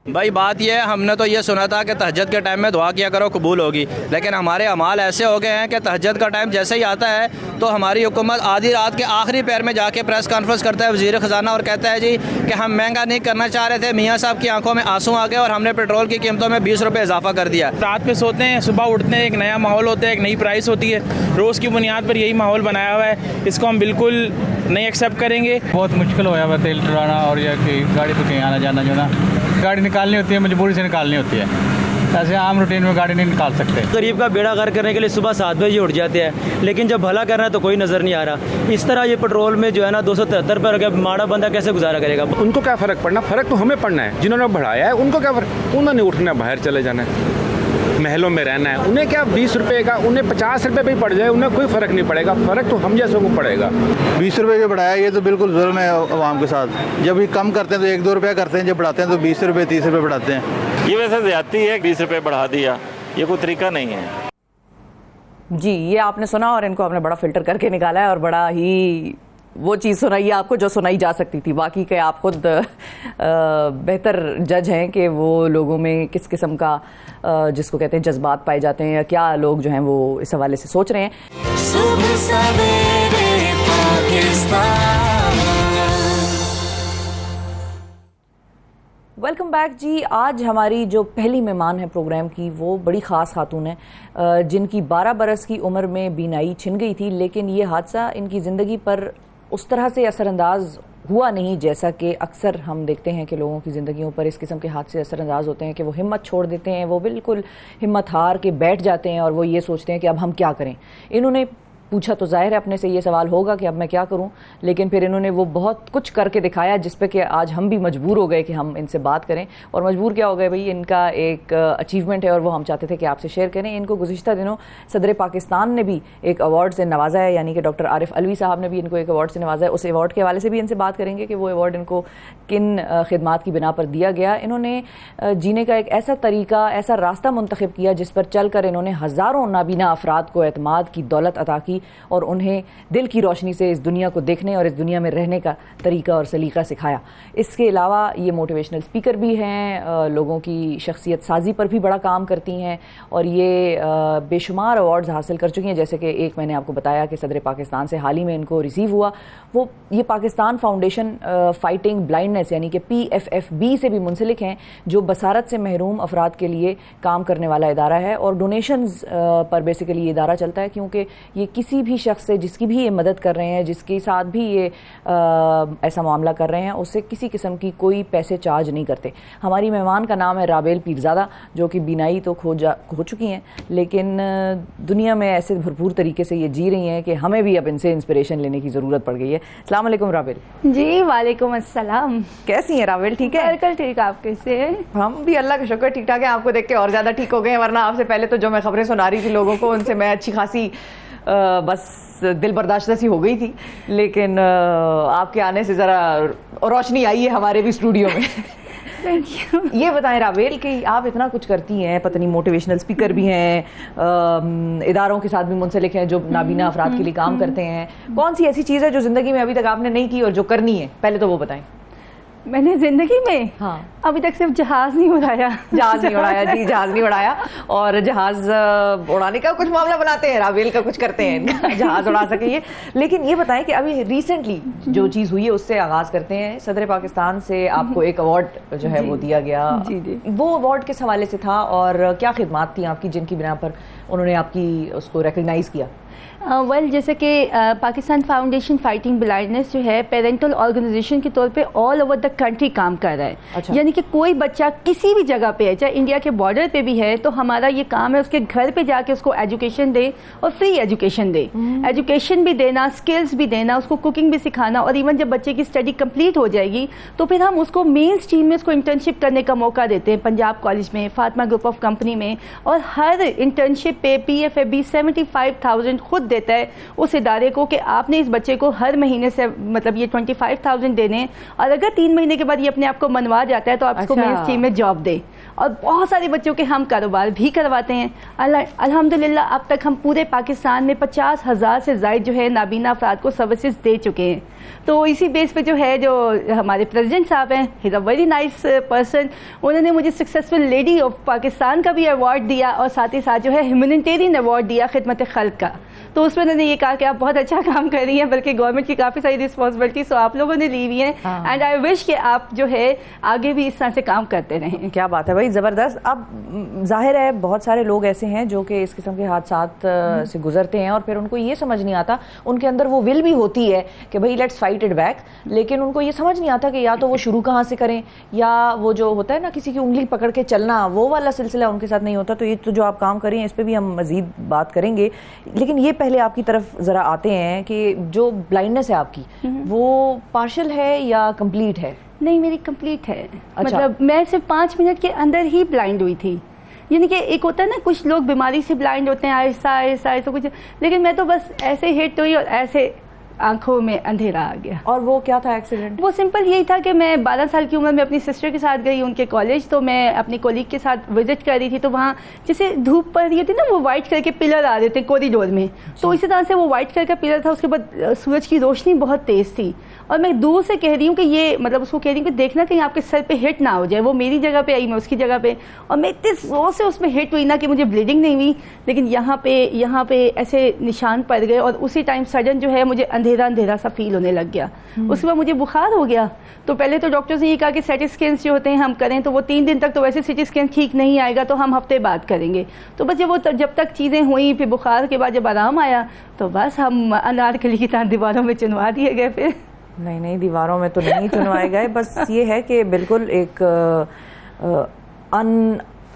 भाई बात यह है, हमने तो ये सुना था कि तहज्जुद के टाइम में दुआ किया करो कबूल होगी, लेकिन हमारे अमाल ऐसे हो गए हैं कि तहज्जुद का टाइम जैसे ही आता है तो हमारी हुकूमत आधी रात के आखिरी पैर में जाके प्रेस कॉन्फ्रेंस करता है वज़ीर ख़जाना और कहता है जी कि हम महंगा नहीं करना चाह रहे थे, मियाँ साहब की आंखों में आंसू आ गए और हमने पेट्रोल की कीमतों में 20 रुपये इजाफा कर दिया। रात पे सोते हैं, सुबह उठते हैं, एक नया माहौल होता है, एक नई प्राइस होती है। रोज़ की बुनियाद पर यही माहौल बनाया हुआ है, इसको हम बिल्कुल नहीं एक्सेप्ट करेंगे। बहुत मुश्किल होया हुआ तेल चलाना और यह कि गाड़ी पे कहीं आना जाना जो ना गाड़ी निकालनी होती है, मजबूरी से निकालनी होती है, ऐसे आम रूटीन में गाड़ी नहीं निकाल सकते। गरीब का बेड़ा गर्क करने के लिए सुबह 7 बजे उठ जाते हैं, लेकिन जब भला करना है तो कोई नज़र नहीं आ रहा। इस तरह ये पेट्रोल में जो है ना 273 पर अगर माड़ा बंदा कैसे गुजारा करेगा। उनको क्या फ़र्क पड़ना, फ़र्क तो हमें पड़ना है। जिन्होंने बढ़ाया है उनको क्या फ़र्क, उन्होंने उठना बाहर चले जाना है, महलों में रहना है। उन्हें क्या 20 रुपये का, उन्हें 50 रुपये भी पड़ जाए उन्हें कोई फ़र्क नहीं पड़ेगा। फ़र्क तो हम जैसों को पड़ेगा। 20 रुपये जो बढ़ाया ये तो बिल्कुल जुल्म है आवाम के साथ। जब ये कम करते हैं तो 1-2 रुपया करते हैं, जब बढ़ाते हैं तो 20 रुपये 30 रुपये बढ़ाते हैं। ये वैसे ज़्यादती है, 20 रुपये बढ़ा दिया, ये कोई तरीका नहीं है जी। ये आपने सुना और इनको आपने बड़ा फिल्टर करके निकाला है और बड़ा ही वो चीज़ सुनाई है आपको जो सुनाई जा सकती थी। बाकी के आप खुद बेहतर जज हैं कि वो लोगों में किस किस्म का जिसको कहते हैं जज्बात पाए जाते हैं या क्या लोग जो हैं वो इस हवाले से सोच रहे हैं। सुबह सवेरे पाकिस्तान। वेलकम बैक जी। आज हमारी जो पहली मेहमान है प्रोग्राम की वो बड़ी ख़ास खातून है जिनकी 12 बरस की उम्र में बीनाई छिन गई थी, लेकिन ये हादसा इनकी ज़िंदगी पर उस तरह से असरअंदाज हुआ नहीं जैसा कि अक्सर हम देखते हैं कि लोगों की ज़िंदगियों पर इस किस्म के हादसे असरअंदाज होते हैं कि वो हिम्मत छोड़ देते हैं, वो बिल्कुल हिम्मत हार के बैठ जाते हैं और वो ये सोचते हैं कि अब हम क्या करें। इन्होंने पूछा तो जाहिर है अपने से ये सवाल होगा कि अब मैं क्या करूं, लेकिन फिर इन्होंने वो बहुत कुछ करके दिखाया जिस पे कि आज हम भी मजबूर हो गए कि हम इनसे बात करें। और मजबूर क्या हो गए भाई, इनका एक अचीवमेंट है और वो हम चाहते थे कि आपसे शेयर करें। इनको गुज़िश्ता दिनों सदर पाकिस्तान ने भी एक अवार्ड से नवाजा है, यानी कि डॉक्टर आरिफ अलवी साहब ने भी इनको एक अवार्ड से नवाजा है। उस अवार्ड के हवाले से भी इनसे बात करेंगे कि वो अवार्ड इनको किन खिदमात की बिना पर दिया गया। इन्होंने जीने का एक ऐसा तरीका, ऐसा रास्ता मुंतखब किया जिस पर चल कर इन्होंने हज़ारों नाबीना अफराद को एतमाद की दौलत अता की और उन्हें दिल की रोशनी से इस दुनिया को देखने और इस दुनिया में रहने का तरीका और सलीका सिखाया। इसके अलावा ये मोटिवेशनल स्पीकर भी हैं, लोगों की शख्सियत साजी पर भी बड़ा काम करती हैं और ये बेशुमार अवार्ड्स हासिल कर चुकी हैं। जैसे कि एक मैंने आपको बताया कि सदर पाकिस्तान से हाल ही में इनको रिसीव हुआ, वो ये पाकिस्तान फाउंडेशन फाइटिंग ब्लाइंडनेस यानी कि PFFB से भी मुंसलिक हैं, जो बसारत से महरूम अफराद के लिए काम करने वाला इदारा है और डोनेशंस पर बेसिकली ये इदारा चलता है, क्योंकि ये किसी भी शख्स से जिसकी भी ये मदद कर रहे हैं, जिसके साथ भी ये ऐसा मामला कर रहे हैं, उससे किसी किस्म की कोई पैसे चार्ज नहीं करते। हमारी मेहमान का नाम है राबेल पीरज़ादा, जो कि बीनाई तो खो चुकी हैं, लेकिन दुनिया में ऐसे भरपूर तरीके से ये जी रही हैं कि हमें भी अब इनसे इंस्पिरेशन लेने की ज़रूरत पड़ गई है। अस्सलाम वालेकुम राबेल। जी वालेकुम अस्सलाम। कैसी हैं राबेल? ठीक है बिल्कुल ठीक। आप कैसे हैं? हम भी अल्लाह का शुक्र ठीक ठाक है। आपको देख के और ज़्यादा ठीक हो गए हैं, वरना आपसे पहले तो जो मैं खबरें सुना रही थी लोगों को उनसे मैं अच्छी खासी बस दिल बर्दाश्त सी हो गई थी, लेकिन आपके आने से ज़रा रोशनी आई है हमारे भी स्टूडियो में। Thank you. ये बताएं राबेल कि आप इतना कुछ करती हैं, पत्नी मोटिवेशनल स्पीकर भी हैं, इदारों के साथ भी मुंसलिक हैं जो नाबीना अफराद के लिए काम करते हैं। कौन सी ऐसी चीज़ है जो ज़िंदगी में अभी तक आपने नहीं की और जो करनी है, पहले तो वो बताएं। मैंने जिंदगी में अभी तक सिर्फ जहाज नहीं उड़ाया। जहाज नहीं उड़ाया जी, जहाज नहीं उड़ाया। और जहाज उड़ाने का कुछ मामला बनाते हैं, राबेल का कुछ करते हैं जहाज उड़ा सके ये। लेकिन ये बताएं कि अभी रिसेंटली जो चीज़ हुई है उससे आगाज करते हैं। सदर पाकिस्तान से आपको एक अवार्ड जो है वो दिया गया। जी जी। वो अवार्ड किस हवाले से था और क्या खिदमात थी आपकी जिनकी बिना पर उन्होंने आपकी उसको रिकग्नाइज किया? वेल जैसे कि पाकिस्तान फाउंडेशन फाइटिंग ब्लाइंडनेस जो है पेरेंटल ऑर्गेनाइजेशन के तौर पे ऑल ओवर द कंट्री काम कर रहा है। अच्छा। यानी कि कोई बच्चा किसी भी जगह पे है, चाहे इंडिया के बॉर्डर पे भी है, तो हमारा ये काम है उसके घर पे जाके उसको एजुकेशन दे और फ्री एजुकेशन दे। एजुकेशन भी देना, स्किल्स भी देना, उसको कुकिंग भी सिखाना, और इवन जब बच्चे की स्टडी कंप्लीट हो जाएगी तो फिर हम उसको मेन स्ट्रीम में उसको इंटर्नशिप करने का मौका देते हैं, पंजाब कॉलेज में, फातिमा ग्रुप ऑफ कंपनी में। और हर इंटर्नशिप पे PFAB 75,000 खुद देता है उस इदारे को कि आपने इस बच्चे को हर महीने से मतलब ये 25,000 देने, और अगर 3 महीने के बाद ये अपने आप को मनवा जाता है तो आप इसको मेन स्ट्रीम में जॉब दे। और बहुत सारे बच्चों के हम कारोबार भी करवाते हैं। अल्हम्दुलिल्लाह अब तक हम पूरे पाकिस्तान में 50,000 से ज़ायद जो है नाबीना अफराद को सर्विसेज दे चुके हैं। तो इसी बेस पे जो है, जो हमारे प्रेसिडेंट साहब हैं, he is a very nice person, उन्होंने मुझे सक्सेसफुल लेडी ऑफ पाकिस्तान का भी अवार्ड दिया और साथ ही साथ जो है ह्यूमैनिटेरियन अवार्ड दिया खिदमत खल्क का। तो उसमें उन्होंने ये कहा कि आप बहुत अच्छा काम कर रही हैं, बल्कि गवर्नमेंट की काफ़ी सारी रिस्पॉन्सिबिलिटी सो आप लोगों ने ली हुई हैं, एंड आई विश कि आप जो है आगे भी इस तरह से काम करते रहें। क्या बात है भाई, ज़बरदस्त। अब जाहिर है बहुत सारे लोग ऐसे हैं जो कि इस किस्म के हादसात से गुजरते हैं और फिर उनको ये समझ नहीं आता, उनके अंदर वो विल भी होती है कि भाई लेट्स फाइट इट बैक, लेकिन उनको ये समझ नहीं आता कि या तो वो शुरू कहाँ से करें, या वो जो होता है ना किसी की उंगली पकड़ के चलना, वो वाला सिलसिला उनके साथ नहीं होता। तो ये तो जो आप काम करें इस पर भी हम मजीद बात करेंगे, लेकिन ये पहले आपकी तरफ ज़रा आते हैं कि जो ब्लाइंडनेस है आपकी वो पार्शल है या कंप्लीट है? नहीं, मेरी कंप्लीट है। अच्छा। मतलब मैं सिर्फ 5 मिनट के अंदर ही ब्लाइंड हुई थी। यानी कि एक होता है ना कुछ लोग बीमारी से ब्लाइंड होते हैं आहिस्ता आहिस्ता आहिस्ता कुछ, लेकिन मैं तो बस ऐसे हिट हुई और ऐसे आंखों में अंधेरा आ गया। और वो क्या था एक्सीडेंट? वो सिंपल यही था कि मैं 12 साल की उम्र में अपनी सिस्टर के साथ गई उनके कॉलेज, तो मैं अपनी कोलीग के साथ विजिट कर रही थी, तो वहाँ जैसे धूप पड़ रही थी ना, वो व्हाइट कलर के पिलर आ रहे थे कॉरिडोर में, तो इसी तरह से वो व्हाइट कलर का पिलर था, उसके बाद सूरज की रोशनी बहुत तेज़ थी, और मैं दूर से कह रही हूँ कि ये मतलब उसको कह रही हूँ कि देखना कहीं आपके सर पे हिट ना हो जाए। वो मेरी जगह पे आई, मैं उसकी जगह पे, और मैं इतने जोर से उसमें हिट हुई ना कि मुझे ब्लीडिंग नहीं हुई, लेकिन यहाँ पे ऐसे निशान पड़ गए, और उसी टाइम सडन जो है मुझे अंधेरा अंधेरा सा फील होने लग गया। उसके बाद मुझे बुखार हो गया। तो पहले तो डॉक्टर्स ने ये कहा कि सीटी स्कैन जो होते हैं हम करें, तो वो 3 दिन तक तो वैसे सीटी स्कैन ठीक नहीं आएगा, तो हम हफ्ते बाद करेंगे। तो बस जब तक चीज़ें हुई, फिर बुखार के बाद जब आराम आया, तो बस हम अनारकली की तरह दीवारों में चुनवा दिए गए। फिर नहीं, दीवारों में तो नहीं चुनवाए गए, बस ये है कि बिल्कुल एक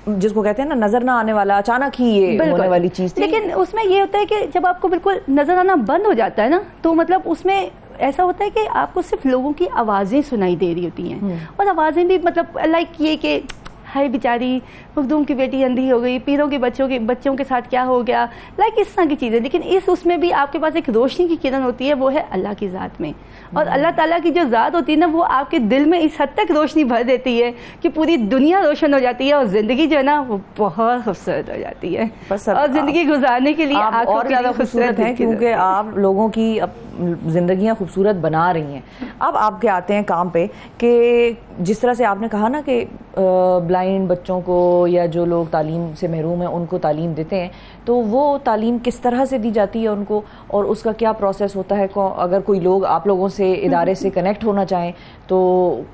जिसको कहते हैं ना नजर ना आने वाला, अचानक ही ये होने वाली चीज थी। लेकिन उसमें ये होता है कि जब आपको बिल्कुल नजर आना बंद हो जाता है ना, तो मतलब उसमें ऐसा होता है कि आपको सिर्फ लोगों की आवाज़ें सुनाई दे रही होती हैं, और आवाज़ें भी मतलब लाइक ये कि हाय बेचारी मखदूम की बेटी अंधी हो गई, पीरों के बच्चों के साथ क्या हो गया, लाइक इस तरह की चीज़ें। लेकिन उसमें भी आपके पास एक रोशनी की किरण होती है, वो है अल्लाह की ज़ात में, और अल्लाह ताला की जो ज़ात होती है ना, वो आपके दिल में इस हद तक रोशनी भर देती है कि पूरी दुनिया रोशन हो जाती है, और ज़िंदगी जो है ना वो बहुत खूबसूरत हो जाती है। और ज़िंदगी गुजारने के लिए आप और ज़्यादा खूबसूरत हैं, क्योंकि आप लोगों की ज़िंदगियाँ खूबसूरत बना रही हैं। अब आपके आते हैं काम पे कि जिस तरह से आपने कहा ना कि ब्लाइंड बच्चों को या जो लोग तालीम से महरूम हैं उनको तालीम देते हैं, तो वो तालीम किस तरह से दी जाती है उनको, और उसका क्या प्रोसेस होता है? अगर कोई लोग आप लोगों से इदारे से कनेक्ट होना चाहें तो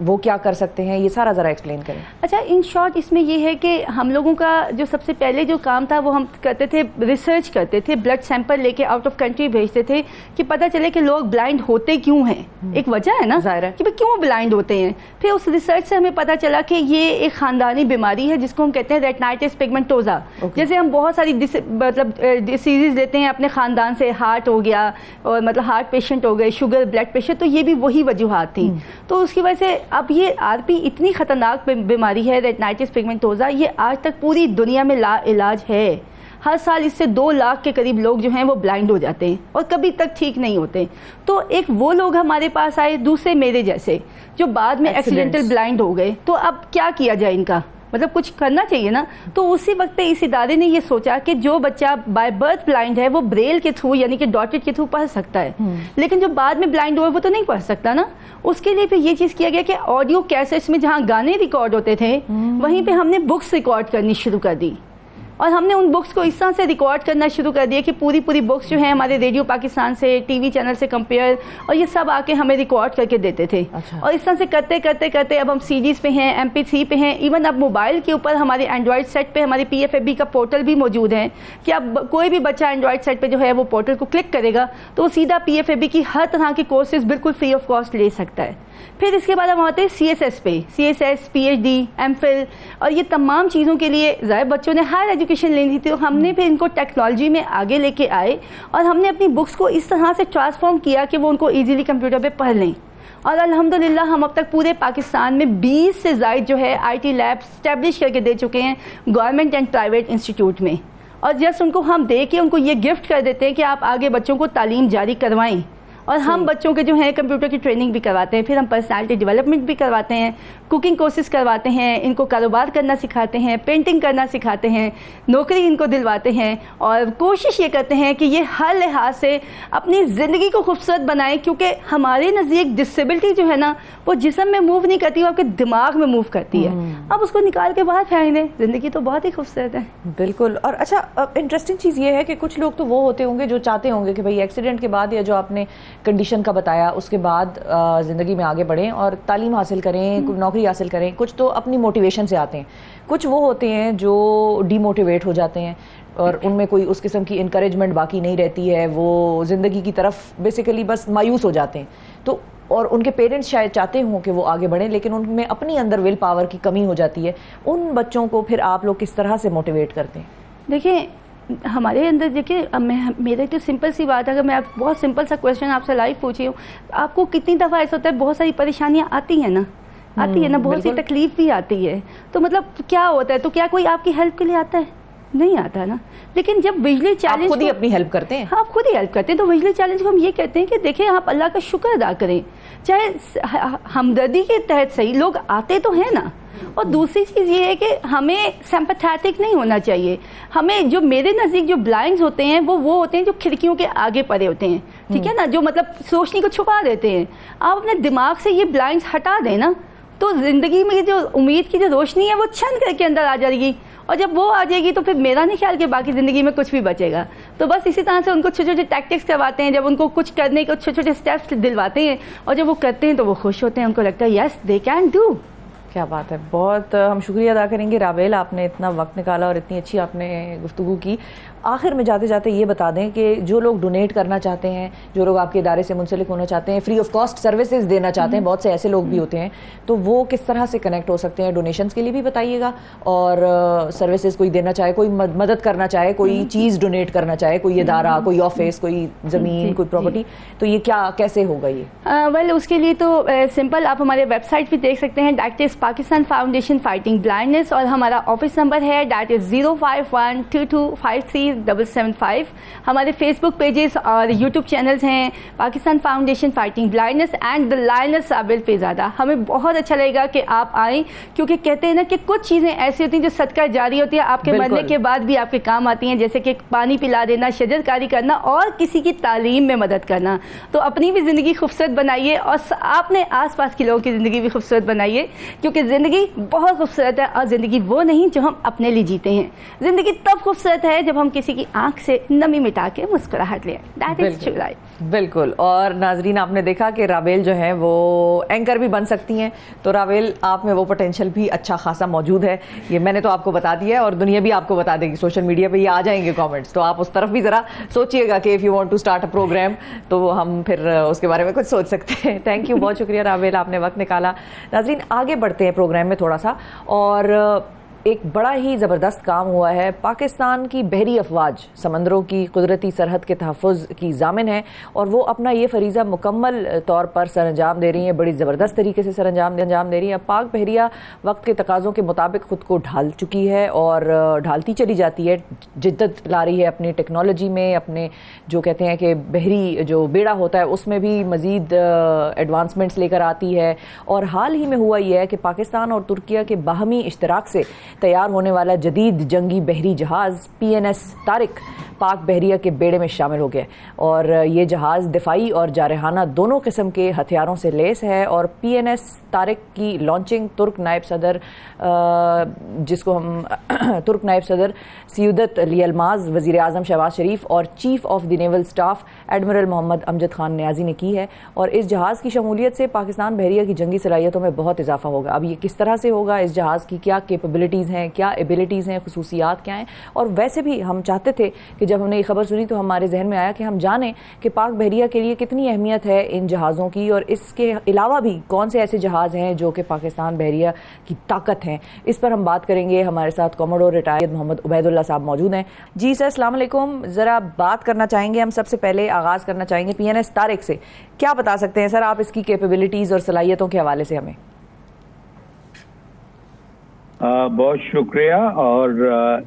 वो क्या कर सकते हैं, ये सारा ज़रा एक्सप्लेन करें। अच्छा, इन शॉर्ट इसमें ये है कि हम लोगों का जो सबसे पहले जो काम था वो हम करते थे, रिसर्च करते थे, ब्लड सैंपल लेके आउट ऑफ कंट्री भेजते थे कि पता चले कि लोग ब्लाइंड होते क्यों हैं। एक वजह है ना जाहिर है कि भाई क्यों ब्लाइंड होते हैं। फिर उस रिसर्च से हमें पता चला कि ये एक खानदानी बीमारी है जिसको हम कहते हैं रेटिनाइटिस पिगमेंटोसा। जैसे हम बहुत सारी मतलब डिसीजेज लेते हैं अपने खानदान से, हार्ट हो गया और मतलब हार्ट पेशेंट हो गए, शुगर, ब्लड प्रेशर, तो ये भी वही वजूहात थी। तो उसकी वजह से अब ये आरपी इतनी खतरनाक बीमारी है रेटिनाइटिस पिगमेंटोसा, ये आज तक पूरी दुनिया में ला इलाज है। हर साल इससे 2 लाख के करीब लोग जो हैं वो ब्लाइंड हो जाते हैं और कभी तक ठीक नहीं होते। तो एक वो लोग हमारे पास आए, दूसरे मेरे जैसे जो बाद में एक्सीडेंटल ब्लाइंड हो गए। तो अब क्या किया जाए इनका, मतलब कुछ करना चाहिए ना। तो उसी वक्त पे इस इदारे ने ये सोचा कि जो बच्चा बाय बर्थ ब्लाइंड है वो ब्रेल के थ्रू यानी कि डॉटेड के थ्रू पढ़ सकता है, लेकिन जो बाद में ब्लाइंड हुआ वो तो नहीं पढ़ सकता ना। उसके लिए फिर ये चीज़ किया गया कि ऑडियो कैसेट्स में जहाँ गाने रिकॉर्ड होते थे वहीं पे हमने बुक्स रिकॉर्ड करनी शुरू कर दी। और हमने उन बुक्स को इस तरह से रिकॉर्ड करना शुरू कर दिया कि पूरी बुक्स जो है हमारे रेडियो पाकिस्तान से, टीवी चैनल से कंपेयर, और ये सब आके हमें रिकॉर्ड करके देते थे। और इस तरह से करते अब हम सीडीज पे हैं, MP3 पे हैं, इवन अब मोबाइल के ऊपर हमारे एंड्रॉइड सेट पे हमारे PFAB का पोर्टल भी मौजूद है कि अब कोई भी बच्चा एंड्रॉइड सेट पे जो है वो पोर्टल को क्लिक करेगा तो वो सीधा PFAB की हर तरह के कोर्सेज बिल्कुल फ्री ऑफ कॉस्ट ले सकता है। फिर इसके बाद हम आते हैं CSS पे, CSS, PhD, MPhil, और ये तमाम चीज़ों के लिए ज़ाहिर बच्चों ने हायर एजुकेशन लेनी थी, तो हमने फिर इनको टेक्नोलॉजी में आगे लेके आए और हमने अपनी बुक्स को इस तरह से ट्रांसफॉर्म किया कि वो उनको ईजिली कंप्यूटर पे पढ़ लें। और अल्हम्दुलिल्लाह हम अब तक पूरे पाकिस्तान में 20 से ज़ायद जो है IT लैब स्टैब्लिश करके दे चुके हैं गवर्नमेंट एंड प्राइवेट इंस्टीट्यूट में, और जस्ट उनको हम दे के उनको ये गिफ्ट कर देते हैं कि आप आगे बच्चों को तालीम जारी करवाएं। और हम बच्चों के जो है कंप्यूटर की ट्रेनिंग भी करवाते हैं, फिर हम पर्सनालिटी डेवलपमेंट भी करवाते हैं, कुकिंग कोर्सेज करवाते हैं, इनको कारोबार करना सिखाते हैं, पेंटिंग करना सिखाते हैं, नौकरी इनको दिलवाते हैं, और कोशिश ये करते हैं कि ये हर लिहाज से अपनी ज़िंदगी को खूबसूरत बनाएं, क्योंकि हमारे नज़दीक डिसेबिलिटी जो है ना वो जिस्म में मूव नहीं करती, वो आपके दिमाग में मूव करती है। अब उसको निकाल के बाहर फेंक दें, ज़िंदगी तो बहुत ही खूबसूरत है। बिल्कुल। और अच्छा, इंटरेस्टिंग चीज़ ये है कि कुछ लोग तो वो होते होंगे जो चाहते होंगे कि भाई एक्सीडेंट के बाद या जो आपने कंडीशन का बताया उसके बाद ज़िंदगी में आगे बढ़ें और तालीम हासिल करें, नौकरी हासिल करें। कुछ तो अपनी मोटिवेशन से आते हैं, कुछ वो होते हैं जो डीमोटिवेट हो जाते हैं और उनमें कोई उस किस्म की इनकरेजमेंट बाकी नहीं रहती है, वो ज़िंदगी की तरफ बेसिकली बस मायूस हो जाते हैं। तो और उनके पेरेंट्स शायद चाहते हों कि वो आगे बढ़ें, लेकिन उनमें अपनी अंदर विल पावर की कमी हो जाती है। उन बच्चों को फिर आप लोग किस तरह से मोटिवेट करते हैं? देखिए, हमारे अंदर देखिए, मेरे तो सिंपल सी बात है, अगर मैं बहुत सिंपल सा क्वेश्चन आपसे लाइव पूछी हूँ, आपको कितनी दफ़ा ऐसा होता है बहुत सारी परेशानियाँ आती हैं ना, बहुत सी तकलीफ भी आती है, तो मतलब क्या होता है, तो क्या कोई आपकी हेल्प के लिए आता है? नहीं आता ना। लेकिन जब विजुअली चैलेंज, खुद ही अपनी हेल्प करते हैं, आप खुद ही हेल्प करते हैं, तो विजुअली चैलेंज को हम ये कहते हैं कि देखें आप अल्लाह का शुक्र अदा करें, चाहे हमदर्दी के तहत सही, लोग आते तो हैं ना। और दूसरी चीज़ ये है कि हमें सिंपैथेटिक नहीं होना चाहिए। हमें जो मेरे नज़दीक जो ब्लाइंड्स होते हैं वो होते हैं जो खिड़कियों के आगे पड़े होते हैं, ठीक है ना, जो मतलब रोशनी को छुपा देते हैं। आप अपने दिमाग से ये ब्लाइंड्स हटा दें ना, तो ज़िंदगी में जो उम्मीद की जो रोशनी है वो छन करके अंदर आ जाएगी, और जब वो आ जाएगी तो फिर मेरा नहीं ख्याल कि बाकी ज़िंदगी में कुछ भी बचेगा। तो बस इसी तरह से उनको छोटे छोटे टैक्टिक्स करवाते हैं, जब उनको कुछ करने को छोटे छोटे स्टेप्स दिलवाते हैं, और जब वो करते हैं तो वो खुश होते हैं, उनको लगता है यस दे कैन डू। क्या बात है, बहुत हम शुक्रिया अदा करेंगे रावेल, आपने इतना वक्त निकाला और इतनी अच्छी आपने गुफ्तगू की। आखिर में जाते जाते ये बता दें कि जो लोग डोनेट करना चाहते हैं, जो लोग आपके इदारे से मुंसलिक होना चाहते हैं, फ्री ऑफ कॉस्ट सर्विसेज देना चाहते हैं, बहुत से ऐसे लोग भी होते हैं, तो वो किस तरह से कनेक्ट हो सकते हैं? डोनेशंस के लिए भी बताइएगा, और सर्विसेज कोई देना चाहे, कोई मदद करना चाहे, कोई चीज़ डोनेट करना चाहे, कोई इदारा, कोई ऑफिस, कोई ज़मीन, कोई प्रॉपर्टी, तो ये क्या कैसे होगा ये? वेल, उसके लिए तो सिंपल, आप हमारे वेबसाइट भी देख सकते हैं, that is Pakistan foundation fighting blindness, और हमारा ऑफिस नंबर है दैट इज़ 05122537775। हमारे फेसबुक पेजेस और यूट्यूब चैनल्स हैं Pakistan foundation fighting blindness and the Lions साबिल पेज़ादा। हमें बहुत अच्छा लगेगा कि आप आएँ, क्योंकि कहते हैं ना कि कुछ चीज़ें ऐसी होती हैं जो सदका जारी होती है, आपके मरने के बाद भी आपके काम आती हैं, जैसे कि पानी पिला देना, शजरकारी करना और किसी की तालीम में मदद करना। तो अपनी भी ज़िंदगी खूबसूरत बनाइए और आपने आसपास के लोगों की ज़िंदगी भी खूबसूरत बनाइए, क्योंकि ज़िंदगी बहुत खूबसूरत है, और ज़िंदगी वो नहीं जो हम अपने लिए जीते हैं। ज़िंदगी तब खूबसूरत है जब हम किसी की आंख से नमी मिटा के मुस्कुराहट लें। That is true life. बिल्कुल। और नाजरीन, आपने देखा कि रावेल जो है वो एंकर भी बन सकती हैं, तो रावेल आप में वो पोटेंशियल भी अच्छा खासा मौजूद है, ये मैंने तो आपको बता दिया है और दुनिया भी आपको बता देगी। सोशल मीडिया पे ये आ जाएंगे कमेंट्स, तो आप उस तरफ भी ज़रा सोचिएगा कि if you want to start a programme तो हम फिर उसके बारे में कुछ सोच सकते हैं। थैंक यू, बहुत शुक्रिया रावेल, आपने वक्त निकाला। नाजरीन, आगे बढ़ते हैं प्रोग्राम में थोड़ा सा, और एक बड़ा ही ज़बरदस्त काम हुआ है। पाकिस्तान की बहरी अफवाज समंदरों की कुदरती सरहद के तहफ़्फ़ुज़ की ज़ामिन है, और वो अपना ये फ़रीज़ा मुकम्मल तौर पर सरअंजाम दे रही हैं, बड़ी ज़बरदस्त तरीके से सरअंजाम दे रही हैं। पाक बहरिया वक्त के तकाज़ों के मुताबिक ख़ुद को ढाल चुकी है और ढालती चली जाती है, जिद्दत ला रही है अपनी टेक्नोलॉजी में, अपने जो कहते हैं कि बहरी जो बेड़ा होता है उसमें भी मज़ीद एडवांसमेंट्स लेकर आती है। और हाल ही में हुआ यह है कि पाकिस्तान और तुर्किया के बाहमी इश्तराक से तैयार होने वाला जदीद जंगी बहरी जहाज़ PNS तारिक पाक बहरिया के बेड़े में शामिल हो गया और ये जहाज़ दिफाई और जारहाना दोनों किस्म के हथियारों से लैस है। और PNS तारिक की लॉन्चिंग तुर्क नायब सदर जिसको हम तुर्क नायब सदर सयूदत लियलमाज, वज़ीर आज़म शहबाज शरीफ और chief of the naval staff admiral Mohammad Amjad Khan Niazi ने की है। और इस जहाज़ की शमूलियत से पाकिस्तान बहरिया की जंगी सलाहियतों में बहुत इजाफा होगा। अब ये किस तरह से होगा, इस जहाज़ की क्या कैपेबिलिटीज़ हैं, क्या एबिलिटीज़ हैं, खुसूसियात क्या हैं। और वैसे भी हम चाहते थे कि जब हमने ये खबर सुनी तो हमारे जहन में आया कि हम जानें कि पाक बहरिया के लिए कितनी अहमियत है इन जहाज़ों की और इसके अलावा भी कौन से ऐसे जहाज़ हैं जो कि पाकिस्तान बहरिया की ताकत हैं। इस पर हम बात करेंगे। हमारे साथ कॉमोडोर रिटायर्ड मोहम्मद उबैदुल्ला साहब मौजूद हैं। जी सर, अस्सलाम वालेकुम। ज़रा बात करना चाहेंगे, हम सबसे पहले आगाज़ करना चाहेंगे PNS तारिक से। क्या बता सकते हैं सर आप इसकी कैपेबिलिटीज़ और सलाहियतों के हवाले से हमें? बहुत शुक्रिया। और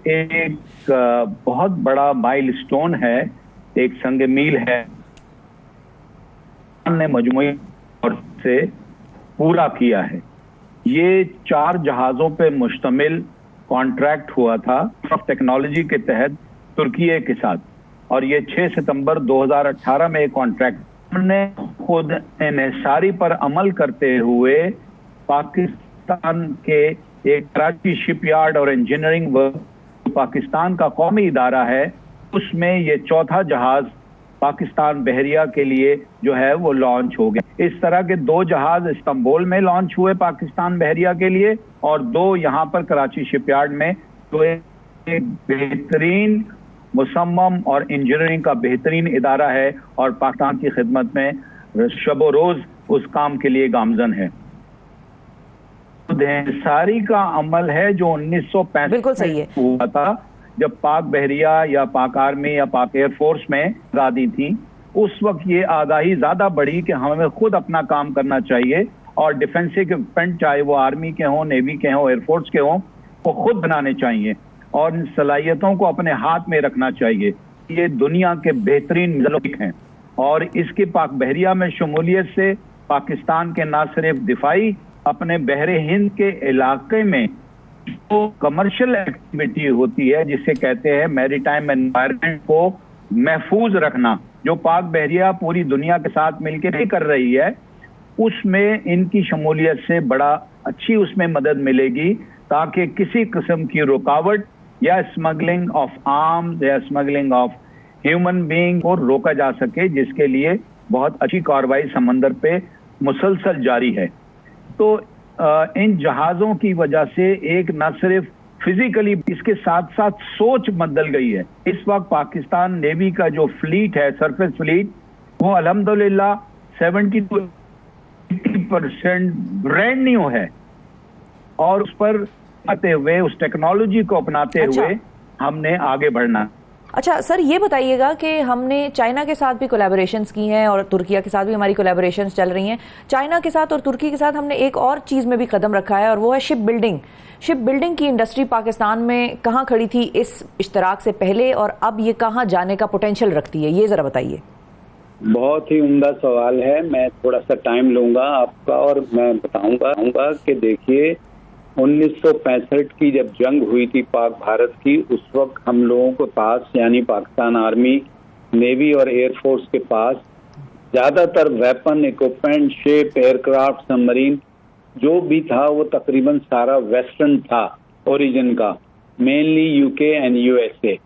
एक बहुत बड़ा माइलस्टोन है, एक संग मील है, ने मजमूई तौर से पूरा किया है। ये 4 जहाज़ों पे मुश्तमिल कॉन्ट्रैक्ट हुआ था टेक्नोलॉजी के तहत तुर्की के साथ और ये 6 सितंबर 2018 में एक कॉन्ट्रैक्ट ने खुद इन्हिसारी पर अमल करते हुए पाकिस्तान के एक कराची शिपयार्ड और इंजीनियरिंग वर्क पाकिस्तान का कौमी इदारा है, उसमें ये 4था जहाज पाकिस्तान बहरिया के लिए जो है वो लॉन्च हो गया। इस तरह के 2 जहाज इस्तांबुल में लॉन्च हुए पाकिस्तान बहरिया के लिए और 2 यहाँ पर कराची शिपयार्ड में। तो एक बेहतरीन मुसम्मम और इंजीनियरिंग का बेहतरीन इदारा है और पाकिस्तान की खिदमत में शबो रोज उस काम के लिए गामजन है। सारी का अमल है जो 1965 में हुआ था, जब पाक बहरिया या पाक आर्मी या पाक एयरफोर्स में आज़ादी थी। उस वक्त ये आगाही ज्यादा बढ़ी कि हमें खुद अपना काम करना चाहिए और डिफेंस इक्विपमेंट चाहे वो आर्मी के हों, नेवी के हों, एयरफोर्स के हों, वो खुद बनाने चाहिए और इन सलाहियतों को अपने हाथ में रखना चाहिए। ये दुनिया के बेहतरीन मुल्क हैं और इसकी पाक बहरिया में शमूलियत से पाकिस्तान के न सिर्फ दिफाई अपने बहरे हिंद के इलाके में जो कमर्शियल एक्टिविटी होती है जिसे कहते हैं मैरीटाइम एनवायरनमेंट को महफूज रखना, जो पाक बहरिया पूरी दुनिया के साथ मिलकर नहीं कर रही है, उसमें इनकी शमूलियत से बड़ा अच्छी उसमें मदद मिलेगी ताकि किसी किस्म की रुकावट या स्मगलिंग ऑफ आर्म्स या स्मगलिंग ऑफ ह्यूमन बीइंग को रोका जा सके, जिसके लिए बहुत अच्छी कार्रवाई समंदर पे मुसलसल जारी है। तो इन जहाज़ों की वजह से एक न सिर्फ फिजिकली इसके साथ साथ सोच बदल गई है। इस वक्त पाकिस्तान नेवी का जो फ्लीट है, सरफेस फ्लीट, वो अल्हम्दुलिल्लाह 70 to 80% ब्रांड न्यू है और उस पर आते हुए उस टेक्नोलॉजी को अपनाते हुए हमने आगे बढ़ना। अच्छा सर, ये बताइएगा कि हमने चाइना के साथ भी कोलैबोरेशंस की हैं और तुर्किया के साथ भी हमारी कोलैबोरेशंस चल रही हैं। चाइना के साथ और तुर्की के साथ हमने एक और चीज़ में भी कदम रखा है और वो है शिप बिल्डिंग। शिप बिल्डिंग की इंडस्ट्री पाकिस्तान में कहाँ खड़ी थी इस इश्तराक से पहले और अब ये कहाँ जाने का पोटेंशियल रखती है, ये ज़रा बताइए। बहुत ही उम्दा सवाल है। मैं थोड़ा सा टाइम लूँगा आपका और मैं बताऊँगा कि देखिए 1965 की जब जंग हुई थी पाक भारत की, उस वक्त हम लोगों के पास यानी पाकिस्तान आर्मी, नेवी और एयरफोर्स के पास ज़्यादातर weapon equipment, ship, aircraft, submarine जो भी था वो तकरीबन सारा वेस्टर्न था ओरिजिन का, मेनली यूके एंड यूएसए।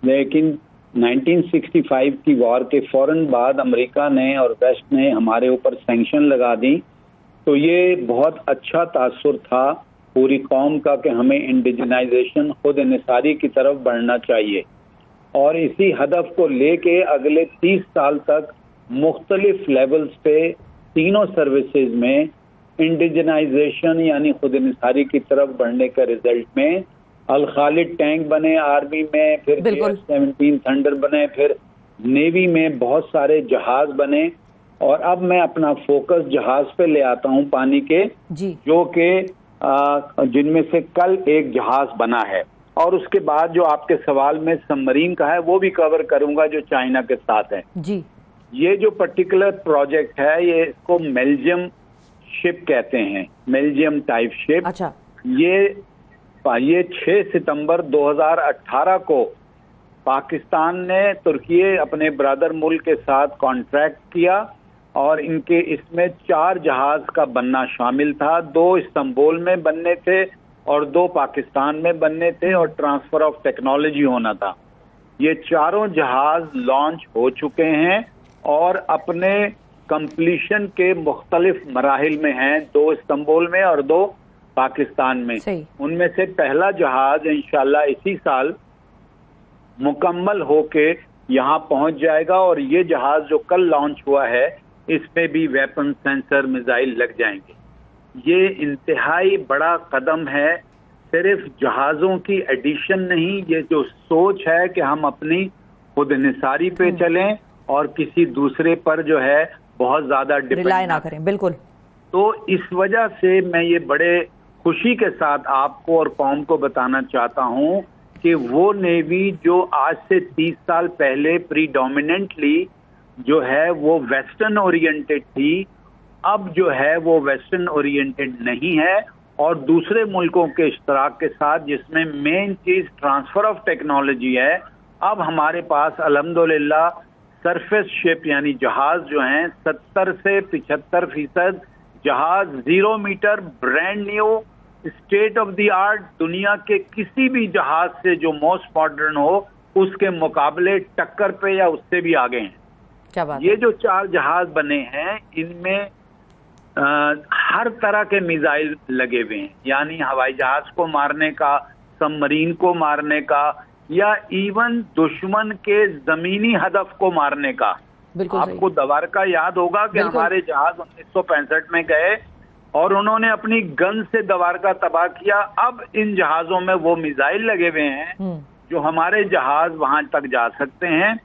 लेकिन 1965 की वॉर के फौरन बाद अमेरिका ने और वेस्ट ने हमारे ऊपर सैंक्शन लगा दी, तो ये बहुत अच्छा तासुर था पूरी कौम का कि हमें इंडिजनाइजेशन, खुद इन्हिसारी की तरफ बढ़ना चाहिए और इसी हदफ को लेके अगले 30 साल तक मुख्तलिफ लेवल्स पे तीनों सर्विसेज में इंडिजनाइजेशन यानी खुद इन्हिसारी की तरफ बढ़ने के रिजल्ट में अल खालिद टैंक बने आर्मी में, फिर F-17 थंडर बने, फिर नेवी में बहुत सारे जहाज बने और अब मैं अपना फोकस जहाज पे ले आता हूँ पानी के, जो कि जिनमें से कल एक जहाज बना है और उसके बाद जो आपके सवाल में सबमरीन का है वो भी कवर करूंगा जो चाइना के साथ है। जी, ये जो पर्टिकुलर प्रोजेक्ट है ये इसको बेल्जियम शिप कहते हैं, बेल्जियम टाइप शिप। अच्छा। ये 6 सितंबर 2018 को पाकिस्तान ने तुर्की अपने ब्रदर मुल्क के साथ कॉन्ट्रैक्ट किया और इसमें 4 जहाज का बनना शामिल था। 2 इस्तांबुल में बनने थे और 2 पाकिस्तान में बनने थे और ट्रांसफर ऑफ टेक्नोलॉजी होना था। ये चारों जहाज लॉन्च हो चुके हैं और अपने कंप्लीशन के मुख्तलिफ मराहिल में हैं, 2 इस्तांबुल में और 2 पाकिस्तान में। उनमें से पहला जहाज इंशाल्लाह इसी साल मुकम्मल होके यहाँ पहुंच जाएगा और ये जहाज जो कल लॉन्च हुआ है इसमें भी वेपन सेंसर मिसाइल लग जाएंगे। ये इंतहाई बड़ा कदम है, सिर्फ जहाज़ों की एडिशन नहीं, ये जो सोच है कि हम अपनी खुद निसारी पे चलें और किसी दूसरे पर जो है बहुत ज्यादा रिलाय ना करें। बिल्कुल। तो इस वजह से मैं ये बड़े खुशी के साथ आपको और कौम को बताना चाहता हूँ कि वो नेवी जो आज से 30 साल पहले प्रीडोमिनेंटली जो है वो वेस्टर्न ओरिएंटेड थी, अब जो है वो वेस्टर्न ओरिएंटेड नहीं है और दूसरे मुल्कों के इश्तराक के साथ, जिसमें मेन चीज ट्रांसफर ऑफ टेक्नोलॉजी है। अब हमारे पास अल्हम्दुलिल्लाह सरफेस शिप यानी जहाज जो हैं 70 से 75% जहाज 0 metre brand new state of the art, दुनिया के किसी भी जहाज से जो मोस्ट मॉडर्न हो उसके मुकाबले टक्कर पे या उससे भी आगे हैं। क्या बात। ये जो 4 जहाज बने हैं इनमें हर तरह के मिसाइल लगे हुए हैं, यानी हवाई जहाज को मारने का, सबमरीन को मारने का या इवन दुश्मन के जमीनी हदफ को मारने का। आपको दवारका याद होगा कि हमारे जहाज 1965 में गए और उन्होंने अपनी गन से दवारका तबाह किया। अब इन जहाजों में वो मिसाइल लगे हुए हैं जो हमारे जहाज वहां तक जा सकते हैं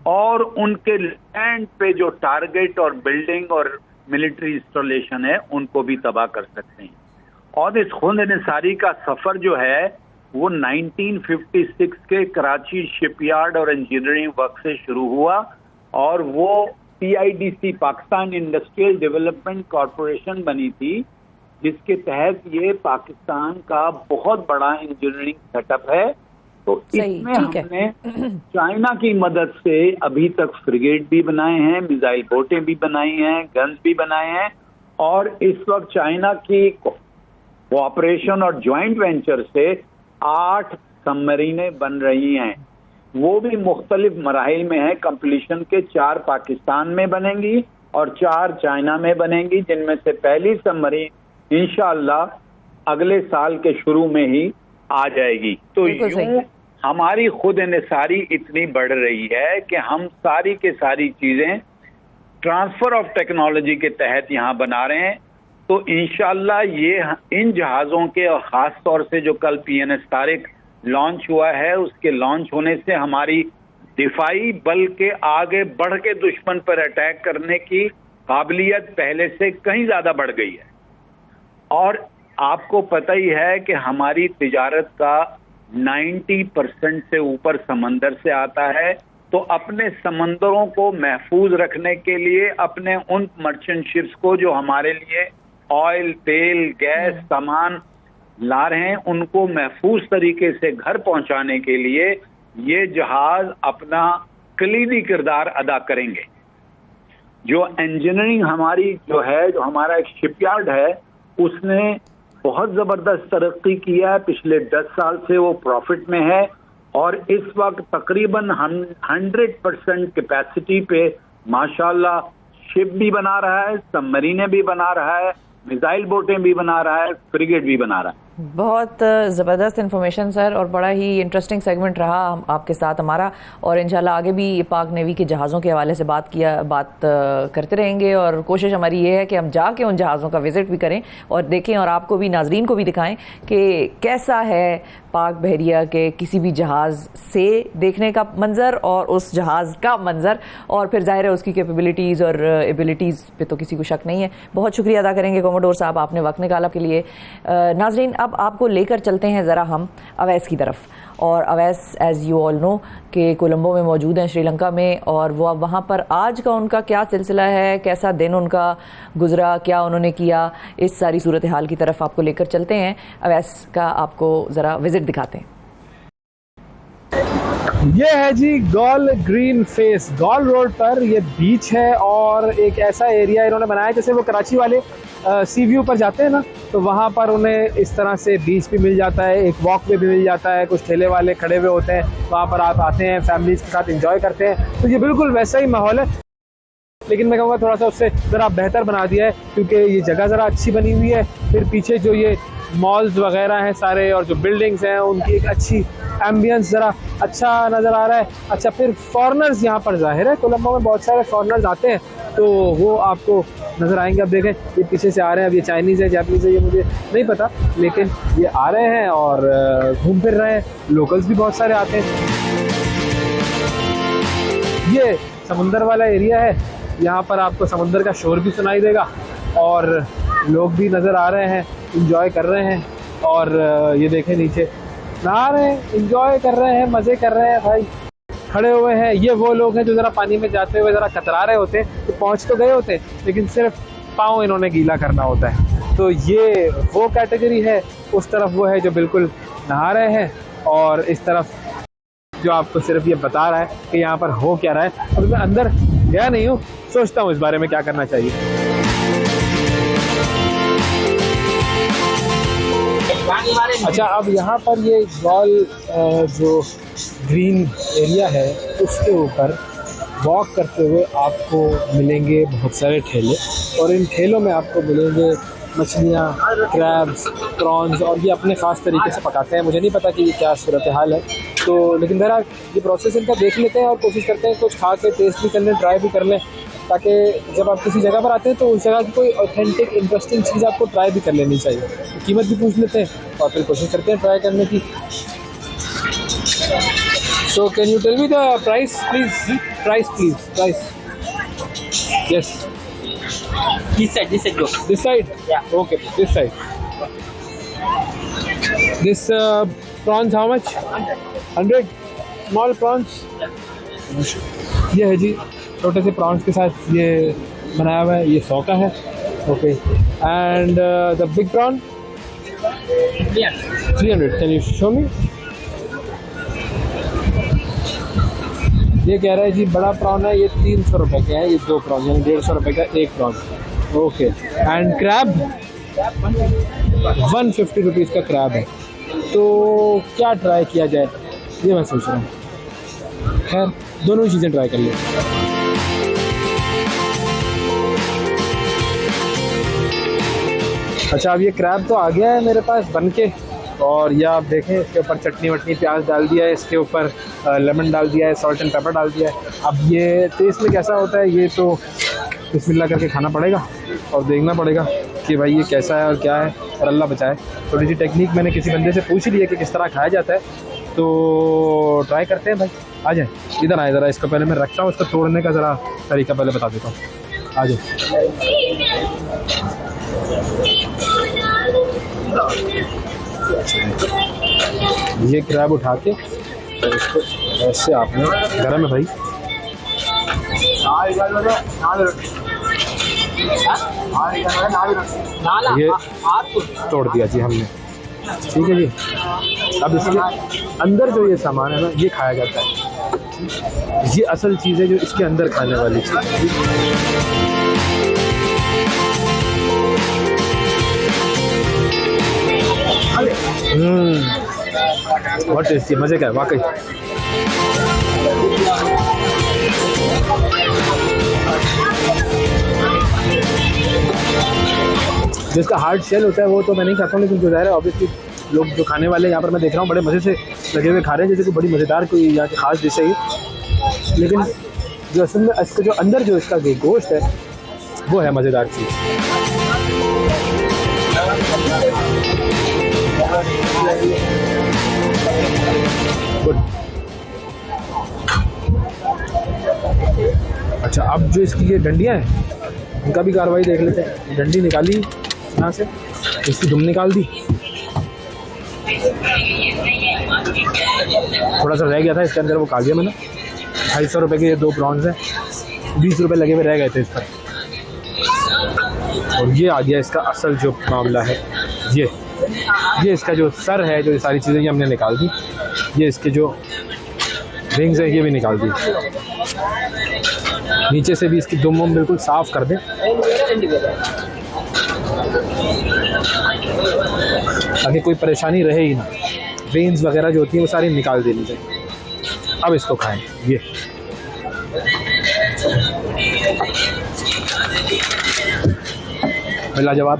और उनके लैंड पे जो टारगेट और बिल्डिंग और मिलिट्री इंस्टॉलेशन है उनको भी तबाह कर सकते हैं। और इस खुद निसारी का सफर जो है वो 1956 के कराची शिपयार्ड और इंजीनियरिंग वर्क से शुरू हुआ और वो PIDC Pakistan industrial development corporation बनी थी, जिसके तहत ये पाकिस्तान का बहुत बड़ा इंजीनियरिंग सेटअप है। तो इसमें हमने चाइना की मदद से अभी तक फ्रिगेट भी बनाए हैं, मिसाइल बोटें भी बनाई हैं, गन्स भी बनाए हैं और इस वक्त चाइना की कोऑपरेशन और ज्वाइंट वेंचर से 8 सबमरीनें बन रही हैं। वो भी मुख्तलिफ मराहिल में है। कंप्लीशन के 4 पाकिस्तान में बनेंगी और 4 चाइना में बनेंगी, जिनमें से पहली सबमरीन इंशाअल्लाह अगले साल के शुरू में ही आ जाएगी। तो यूं हमारी खुद निसारी इतनी बढ़ रही है कि हम सारी के सारी चीजें ट्रांसफर ऑफ टेक्नोलॉजी के तहत यहाँ बना रहे हैं। तो इंशाअल्लाह ये इन जहाज़ों के और ख़ास तौर से जो कल PNS तारिक लॉन्च हुआ है, उसके लॉन्च होने से हमारी दिफाई बल के आगे बढ़ के दुश्मन पर अटैक करने की काबिलियत पहले से कहीं ज़्यादा बढ़ गई है। और आपको पता ही है कि हमारी तिजारत का 90% से ऊपर समंदर से आता है। तो अपने समंदरों को महफूज रखने के लिए अपने उन मर्चेंट शिप्स को जो हमारे लिए ऑयल, तेल, गैस, सामान ला रहे हैं, उनको महफूज तरीके से घर पहुंचाने के लिए ये जहाज अपना कलीदी किरदार अदा करेंगे। जो इंजीनियरिंग हमारी जो है, जो हमारा एक शिपयार्ड है, उसने बहुत ज़बरदस्त तरक्की किया है। पिछले 10 साल से वो प्रॉफिट में है और इस वक्त तकरीबन 100% कैपेसिटी पे माशाल्लाह शिप भी बना रहा है, सबमरीनें भी बना रहा है, मिसाइल बोटें भी बना रहा है, फ्रिगेट भी बना रहा है। बहुत ज़बरदस्त इन्फॉर्मेशन सर, और बड़ा ही इंटरेस्टिंग सेगमेंट रहा आपके साथ हमारा, और इंशाल्लाह आगे भी पाक नेवी के जहाज़ों के हवाले से बात करते रहेंगे। और कोशिश हमारी ये है कि हम जाके उन जहाज़ों का विज़िट भी करें और देखें और आपको भी, नाजरीन को भी दिखाएं कि कैसा है पाक बहरिया के किसी भी जहाज़ से देखने का मंजर और उस जहाज़ का मंजर, और फिर जाहिर है उसकी कैपेबिलिटीज़ और एबिलिटीज़ पे तो किसी को शक नहीं है। बहुत शुक्रिया अदा करेंगे कोमोडोर साहब, आपने वक्त निकाला के लिए। नाजरीन अब आपको लेकर चलते हैं ज़रा हम अवैस की तरफ, और Awais as you all know कि कोलंबो में मौजूद हैं श्रीलंका में, और वो अब वहाँ पर आज का उनका क्या सिलसिला है, कैसा दिन उनका गुजरा, क्या उन्होंने किया, इस सारी सूरत हाल की तरफ आपको लेकर चलते हैं। अवैस का आपको ज़रा विज़िट दिखाते हैं। ये है जी Galle green face, Galle road पर ये बीच है और एक ऐसा एरिया इन्होंने बनाया जैसे वो कराची वाले सी व्यू पर जाते हैं ना, तो वहाँ पर उन्हें इस तरह से बीच भी मिल जाता है, एक वॉक वे भी मिल जाता है, कुछ ठेले वाले खड़े हुए होते हैं, वहाँ पर आप आते हैं फैमिलीज़ के साथ एंजॉय करते हैं। तो ये बिल्कुल वैसा ही माहौल है, लेकिन मैं कहूँगा थोड़ा सा उससे ज़रा बेहतर बना दिया है क्योंकि ये जगह ज़रा अच्छी बनी हुई है। फिर पीछे जो ये मॉल्स वगैरह हैं सारे और जो बिल्डिंग्स हैं उनकी एक अच्छी एम्बियंस ज़रा अच्छा नज़र आ रहा है। अच्छा, फिर फॉरेनर्स यहाँ पर ज़ाहिर है कोलंबो में बहुत सारे फॉरेनर्स आते हैं तो वो आपको नज़र आएंगे। अब देखें ये पीछे से आ रहे हैं, अब ये चाइनीज़ है जापानीज़ है ये मुझे नहीं पता, लेकिन ये आ रहे हैं और घूम फिर रहे हैं। लोकल्स भी बहुत सारे आते हैं। ये समुंदर वाला एरिया है, यहाँ पर आपको समुंदर का शोर भी सुनाई देगा और लोग भी नज़र आ रहे हैं, इंजॉय कर रहे हैं। और ये देखें नीचे नहा रहे हैं, इंजॉय कर रहे हैं, मज़े कर रहे हैं भाई, खड़े हुए हैं। ये वो लोग हैं जो ज़रा पानी में जाते हुए ज़रा कतरा रहे होते हैं, तो पहुँच तो गए होते हैं लेकिन सिर्फ पाँव इन्होंने गीला करना होता है। तो ये वो कैटेगरी है, उस तरफ वो है जो बिल्कुल नहा रहे हैं और इस तरफ जो आपको सिर्फ ये बता रहा है कि यहाँ पर हो क्या रहा है। अभी मैं अंदर गया नहीं हूँ, सोचता हूँ इस बारे में क्या करना चाहिए। अच्छा, अब यहाँ पर ये गॉल जो ग्रीन एरिया है उसके ऊपर वॉक करते हुए आपको मिलेंगे बहुत सारे ठेले और इन ठेलों में आपको मिलेंगे मछलियाँ, क्रैब्स, प्रॉन्स और ये अपने ख़ास तरीके से पकाते हैं। मुझे नहीं पता कि ये क्या सूरत हाल है, तो लेकिन बहरहाल ये प्रोसेस इनका देख लेते हैं और कोशिश करते हैं कुछ खा के टेस्ट भी कर लें, ट्राई भी कर लें, ताकि जब आप किसी जगह पर आते हैं तो उस जगह की कोई ऑथेंटिक इंटरेस्टिंग चीज़ आपको ट्राई भी कर लेनी चाहिए। तो कीमत भी पूछ लेते हैं और फिर कोशिश करते हैं ट्राई करने की। So can you tell me the price please? Price yes. This side go. This side? Yeah. Okay, this side. This prawns how much? 100. Small prawns? ये है जी छोटे से prawns के साथ ये बनाया हुआ है, ये 100 का है। Okay, and the big prawn? 300. Can you show me? ये कह रहा है जी बड़ा प्रॉन है, ये 300 रुपये के है, ये 2 प्रॉन यानी 150 रुपये का एक prawn. Okay, and crab 150 rupees का क्रैब है। तो क्या ट्राई किया जाए ये मैं सोच रहा हूँ। खैर दोनों ही चीज़ें ट्राई कर लें। अच्छा, अब ये क्रैब तो आ गया है मेरे पास बन के, और ये आप देखें इसके ऊपर चटनी वटनी प्याज डाल दिया है, इसके ऊपर लेमन डाल दिया है, सॉल्ट एंड पेपर डाल दिया है। अब ये टेस्ट में कैसा होता है ये तो बिस्मिल्लाह करके खाना पड़ेगा और देखना पड़ेगा कि भाई ये कैसा है और क्या है, और अल्लाह बचाए। थोड़ी सी टेक्निक मैंने किसी बंदे से पूछ ली है कि किस तरह खाया जाता है, तो ट्राई करते हैं भाई। आ जाए इधर आए ज़रा, इसको पहले मैं रखता हूँ, इसको तोड़ने का ज़रा तरीका पहले बता देता हूँ। आ जाए। ये क्रैब उठा के इसको ऐसे आपने गरम है भाई, ये तोड़ दिया जी हमने, ठीक है जी। अब इसके अंदर जो ये सामान है ना ये खाया जाता है, ये असल चीज़ है जो इसके अंदर खाने वाली चीज़। बहुत टेस्टी, मज़े का है वाकई। जिसका हार्ड शेल होता है वो तो मैं नहीं खाता हूँ, लेकिन जो ज़ाहिर है ऑब्वियसली लोग जो खाने वाले यहाँ पर मैं देख रहा हूँ बड़े मज़े से लगे हुए खा रहे हैं, जैसे कि बड़ी मज़ेदार कोई यहाँ की ख़ास डिश है ये। लेकिन जो असल में इसका जो अंदर जो इसका गोश्त है वो है मज़ेदार चीज़। गुड। अच्छा, अब जो इसकी ये डंडियाँ हैं इनका भी कार्रवाई देख लेते हैं। डंडी निकाली यहाँ से, इसकी दुम निकाल दी, थोड़ा सा रह गया था इसके अंदर, वो खा लिया मैंने। 250 रुपये के ये 2 प्रॉन्स हैं, 20 रुपये लगे हुए रह गए थे इस पर। और ये आ गया इसका असल जो मामला है, ये इसका जो सर है, जो ये सारी चीज़ें ये हमने निकाल दी। ये इसके जो रिंग्स है ये भी निकाल दी। नीचे से भी इसकी दुम वुम बिल्कुल साफ़ कर दें ताकि कोई परेशानी रहे ही ना। वेन्स वगैरह जो होती हैं वो सारी निकाल देनी चाहिए। अब इसको खाएं। ये लाजवाब।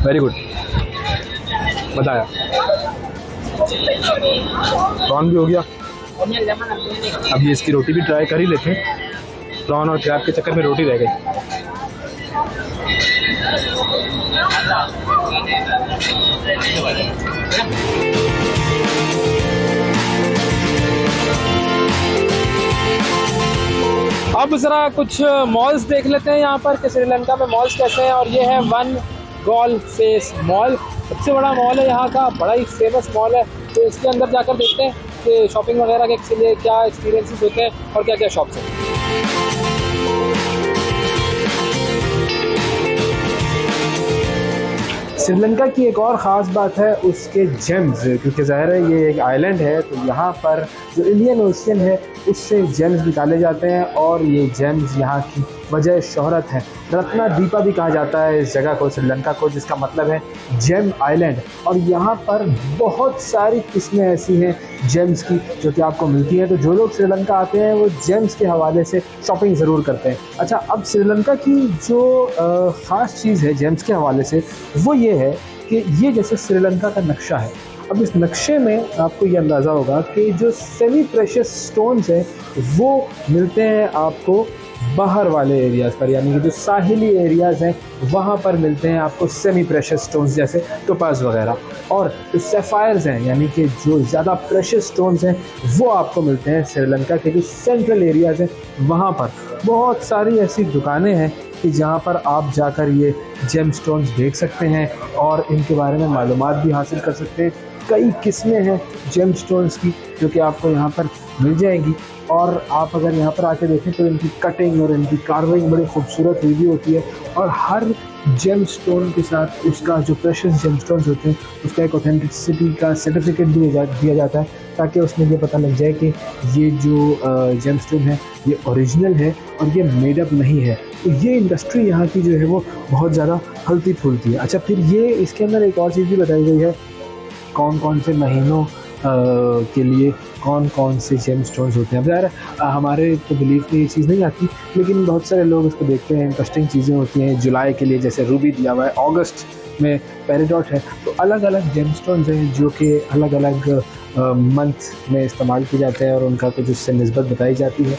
वेरी गुड, बताया। प्रॉन भी हो गया। अब ये इसकी रोटी भी ट्राई कर ही लेते हैं। प्रॉन और क्रैब के चक्कर में रोटी रह गई। अब ज़रा कुछ मॉल्स देख लेते हैं यहाँ पर कि श्रीलंका में मॉल्स कैसे हैं। और ये है वन गॉल फेस मॉल, सबसे बड़ा मॉल है यहाँ का, बड़ा ही फेमस मॉल है। तो इसके अंदर जाकर देखते हैं कि शॉपिंग वगैरह के लिए क्या एक्सपीरियंसेस होते हैं और क्या क्या शॉप्स हैं। श्रीलंका की एक और ख़ास बात है उसके जेम्स, क्योंकि ज़ाहिर है ये एक आइलैंड है, तो यहाँ पर जो इंडियन ओशियन है उससे जेम्स निकाले जाते हैं और ये जेम्स यहाँ की वजह शोहरत है। रत्ना दीपा भी कहा जाता है इस जगह को, श्रीलंका को, जिसका मतलब है जेम आइलैंड। और यहाँ पर बहुत सारी किस्में ऐसी हैं जेम्स की जो कि आपको मिलती हैं। तो जो लोग श्रीलंका आते हैं वो जेम्स के हवाले से शॉपिंग ज़रूर करते हैं। अच्छा, अब श्रीलंका की जो ख़ास चीज़ है जेम्स के हवाले से वो ये है कि ये जैसे श्रीलंका का नक्शा है, अब इस नक्शे में आपको ये अंदाज़ा होगा कि जो सेमी प्रेशियस स्टोन्स हैं वो मिलते हैं आपको बाहर वाले एरियाज़ पर, यानी कि जो साहिली एरियाज़ हैं वहाँ पर मिलते हैं आपको सेमी प्रेशियस स्टोन्स जैसे टोपाज वगैरह। और जो सैफायर्स हैं यानी कि जो ज़्यादा प्रेशियस स्टोन्स हैं वो आपको मिलते हैं श्रीलंका के जो सेंट्रल एरियाज़ हैं वहाँ पर। बहुत सारी ऐसी दुकानें हैं कि जहाँ पर आप जाकर ये जेम स्टोन्स देख सकते हैं और इनके बारे में मालूमात भी हासिल कर सकते हैं। कई किस्में हैं जेम स्टोन्स की जो कि आपको यहाँ पर मिल जाएंगी। और आप अगर यहाँ पर आके देखें तो इनकी कटिंग और इनकी कार्विंग बड़ी खूबसूरत हुई भी होती है। और हर जेम स्टोन के साथ उसका जो प्रेशियस जेम स्टोन्स होते हैं उसका एक ऑथेंटिसिटी का सर्टिफिकेट दिया जाता है ताकि उसमें ये पता लग जाए कि ये जो जेम स्टोन है ये ओरिजिनल है और ये मेडअप नहीं है। तो ये इंडस्ट्री यहाँ की जो है वो बहुत ज़्यादा फलती फूलती है। अच्छा, फिर ये इसके अंदर एक और चीज़ भी बताई गई है, कौन कौन से महीनों के लिए कौन कौन से जेम स्टोन्स होते हैं। अब यार हमारे तो बिलीव में ये चीज़ नहीं आती, लेकिन बहुत सारे लोग इसको देखते हैं, इंटरेस्टिंग चीज़ें होती हैं। जुलाई के लिए जैसे रूबी दिया हुआ है, अगस्त में पेरिडॉट है। तो अलग अलग जेम स्टोन्स हैं जो कि अलग अलग मंथ में इस्तेमाल किए जाते हैं और उनका कुछ उससे निस्बत बताई जाती है।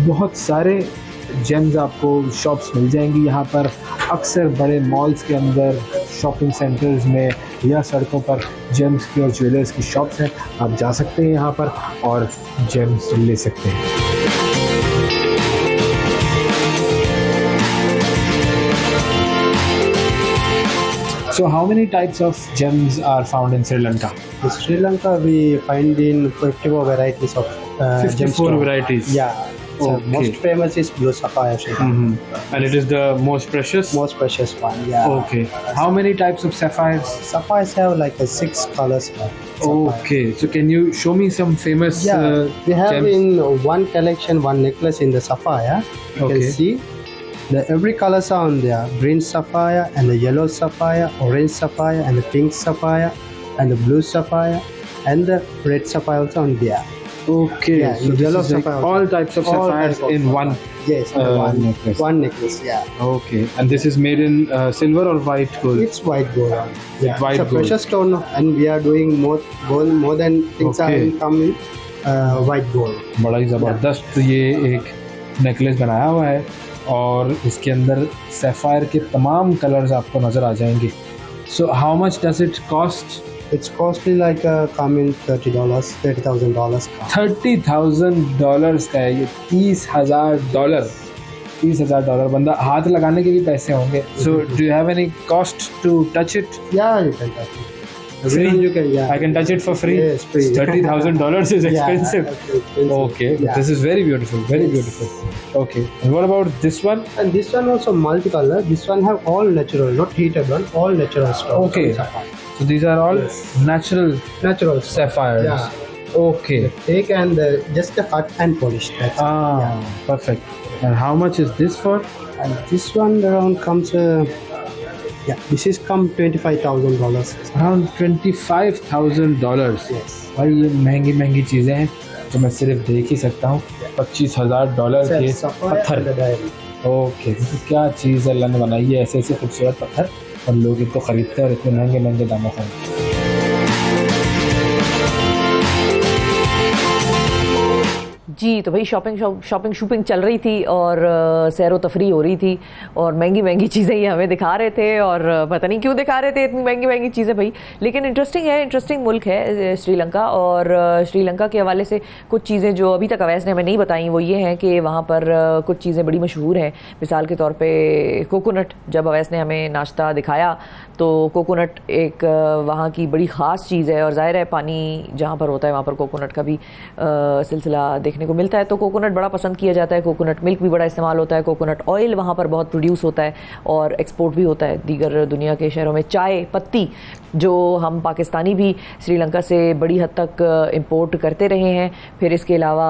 बहुत सारे जेम्स आपको शॉप्स मिल जाएंगी यहाँ पर। अक्सर बड़े मॉल्स के अंदर, शॉपिंग सेंटर्स में या सड़कों पर जेम्स की और ज्वेलर्स की शॉप्स हैं। आप जा सकते हैं यहाँ पर और जेम्स ले सकते हैं। So how many types of gems are found in Sri Lanka? In Sri Lanka we find in 54 varieties of 54 varieties. Yeah. So most famous is blue sapphire. And it is the most precious? Most precious one, yeah. Okay. How many types of sapphires? Sapphires have like 6 colors. Okay. So can you show me some famous we have gems? in one collection, one necklace in the sapphire. You can see every colors are on there. Green sapphire and the yellow sapphire, orange sapphire and the pink sapphire and the blue sapphire and the red sapphire also on there. Okay, yeah, so this yellow is like sapphire all types of sapphires in one. Yes, necklace. One necklace, yeah. Okay, and this is made in silver or white gold? It's white gold. Yeah, white it's a gold. precious stone, and we are doing more gold, more than things are come in white gold. बड़ा ही ज़बरदस्त ये एक necklace बनाया हुआ है और इसके अंदर सैफायर के तमाम कलर्स आपको नज़र आ जाएंगे। So how much does it cost? It's costly like come in $30,000. $30,000 का है ये, $30,000 का है। $30,000 बंदा हाथ लगाने के भी पैसे होंगे. So do you have any cost to touch it? Yeah, you can touch it. Free? You can, yeah. I can touch it for free? Yes, free. $30,000 is expensive. Yeah, expensive. Okay, Yeah. this is very beautiful, very beautiful. Okay, and what about this one? And this one also multicolor. This one have all natural, not heated one, all natural stones. Okay, so these are all natural sapphires. Yeah. Okay. Take and just the cut and polish. That's it. Perfect. And how much is this for? And this one around comes, this is come $25,000. Around $25,000. Yes. भाई ये महंगी चीज़ें हैं जो मैं सिर्फ देख ही सकता हूँ. $25,000 के पत्थर. ओके, तो क्या चीज़ अल्लाह ने बनाई है ऐसे खूबसूरत पत्थर, और लोग इनको खरीदते हैं और इतने महंगे दामों का. जी, तो भाई शॉपिंग चल रही थी और सैरो तफरी हो रही थी और महंगी चीज़ें ये हमें दिखा रहे थे और पता नहीं क्यों दिखा रहे थे इतनी महंगी चीज़ें भाई. लेकिन इंटरेस्टिंग मुल्क है श्रीलंका. और श्रीलंका के हवाले से कुछ चीज़ें जो अभी तक अवैस ने हमें नहीं बताई वो ये हैं कि वहाँ पर कुछ चीज़ें बड़ी मशहूर हैं. मिसाल के तौर पर कोकोनट. जब अवैस ने हमें नाश्ता दिखाया तो कोकोनट एक वहाँ की बड़ी ख़ास चीज़ है और ज़ाहिर है पानी जहाँ पर होता है वहाँ पर कोकोनट का भी सिलसिला देखने को मिलता है. तो कोकोनट बड़ा पसंद किया जाता है. कोकोनट मिल्क भी बड़ा इस्तेमाल होता है. कोकोनट ऑयल वहाँ पर बहुत प्रोड्यूस होता है और एक्सपोर्ट भी होता है दीगर दुनिया के शहरों में. चाय पत्ती जो हम पाकिस्तानी भी श्रीलंका से बड़ी हद तक इंपोर्ट करते रहे हैं. फिर इसके अलावा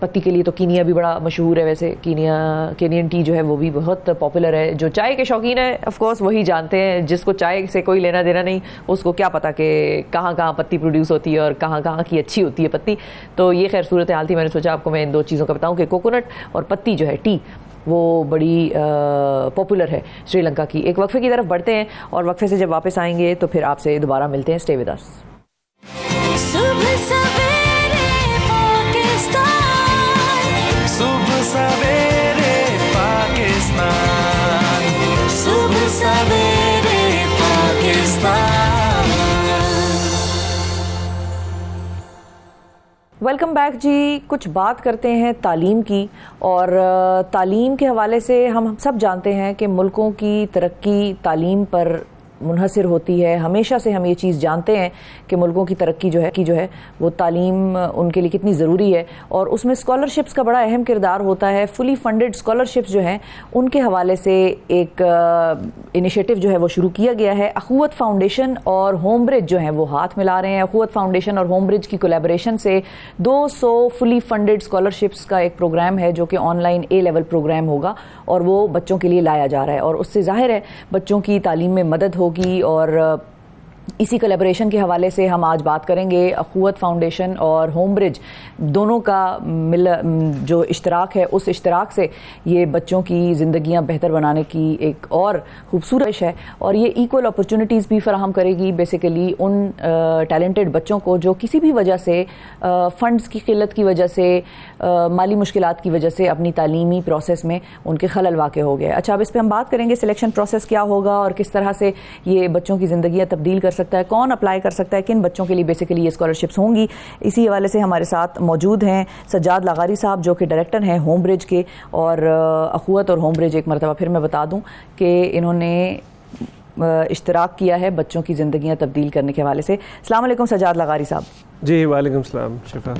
पत्ती के लिए तो कीनिया भी बड़ा मशहूर है. वैसे केनियन टी जो है वो भी बहुत पॉपुलर है. जो चाय के शौकीन है ऑफ कोर्स वही जानते हैं. जिसको चाय से कोई लेना देना नहीं उसको क्या पता कि कहाँ पत्ती प्रोड्यूस होती है और कहाँ की अच्छी होती है पत्ती. तो ये खैर सूरत हाल थी. मैंने सोचा आपको मैं इन दो चीज़ों का बताऊं कि कोकोनट और पत्ती जो है टी वो बड़ी पॉपुलर है श्रीलंका की. एक वक्फे की तरफ बढ़ते हैं और वक्फे से जब वापस आएंगे तो फिर आपसे दोबारा मिलते हैं. Stay with us. Welcome back जी. कुछ बात करते हैं तालीम की. और तालीम के हवाले से हम सब जानते हैं कि मुल्कों की तरक्की तालीम पर मुनहसर होती है. हमेशा से हम ये चीज़ जानते हैं कि मुल्कों की तरक्की जो है वो तालीम उनके लिए कितनी ज़रूरी है. और उसमें स्कॉलरशिप्स का बड़ा अहम किरदार होता है. फुली फंडेड स्कॉलरशिप्स जो हैं उनके हवाले से एक इनिशिएटिव जो है वो शुरू किया गया है. अखुवत फाउंडेशन और होम ब्रिज जो हैं वो हाथ मिला रहे हैं. अखुवत फाउंडेशन और होम ब्रिज की कोलैबोरेशन से 200 फुली फंडेड स्कॉलरशिप्स का एक प्रोग्राम है जो कि ऑनलाइन A-लेवल प्रोग्राम होगा और वो बच्चों के लिए लाया जा रहा है. और उससे जाहिर है बच्चों की तालीम में मदद होगी. और इसी कोलैबोरेशन के हवाले से हम आज बात करेंगे. अखुवत फाउंडेशन और होम ब्रिज दोनों का जो इश्तराक है उस इश्तराक से ये बच्चों की ज़िंदगियां बेहतर बनाने की एक और खूबसूरत है. और ये इक्वल अपॉर्चुनिटीज़ भी फराहम करेगी बेसिकली उन टैलेंटेड बच्चों को जो किसी भी वजह से फ़ंड्स की किल्लत की वजह से माली मुश्किलात की वजह से अपनी तालीमी प्रोसेस में उनके खलल वाक़ हो गए. अच्छा, अब इस पर हम बात करेंगे सिलेक्शन प्रोसेस क्या होगा और किस तरह से ये बच्चों की ज़िंदगियाँ तब्दील कर सकता है, कौन अप्लाई कर सकता है, किन बच्चों के लिए बेसिकली ये स्कॉलरशिप्स होंगी. इसी हवाले से हमारे साथ मौजूद हैं सज्जाद लगारी साहब जो कि डायरेक्टर हैं होम ब्रिज के. और अखुवत और होम ब्रिज एक मरतबा फिर मैं बता दूं कि इन्होंने इश्तराक किया है बच्चों की ज़िंदगियाँ तब्दील करने के हवाले से. अस्सलाम वालेकुम सज्जाद लगारी साहब. जी वालेकुम सलाम शिफा.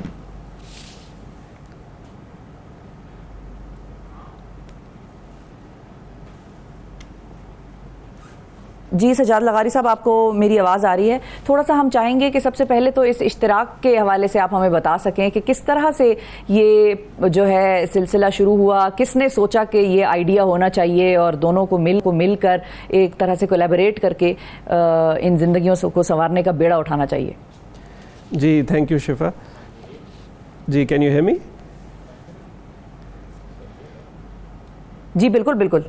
जी सज्जाद लगारी साहब, आपको मेरी आवाज़ आ रही है? थोड़ा सा हम चाहेंगे कि सबसे पहले तो इस इश्तराक के हवाले से आप हमें बता सकें कि किस तरह से ये जो है सिलसिला शुरू हुआ, किसने सोचा कि ये आइडिया होना चाहिए और दोनों को मिलकर एक तरह से कोलैबोरेट करके इन ज़िंदगियों को संवारने का बेड़ा उठाना चाहिए. जी थैंक यू शिफा. जी कैन यू हियर मी? जी बिल्कुल बिल्कुल.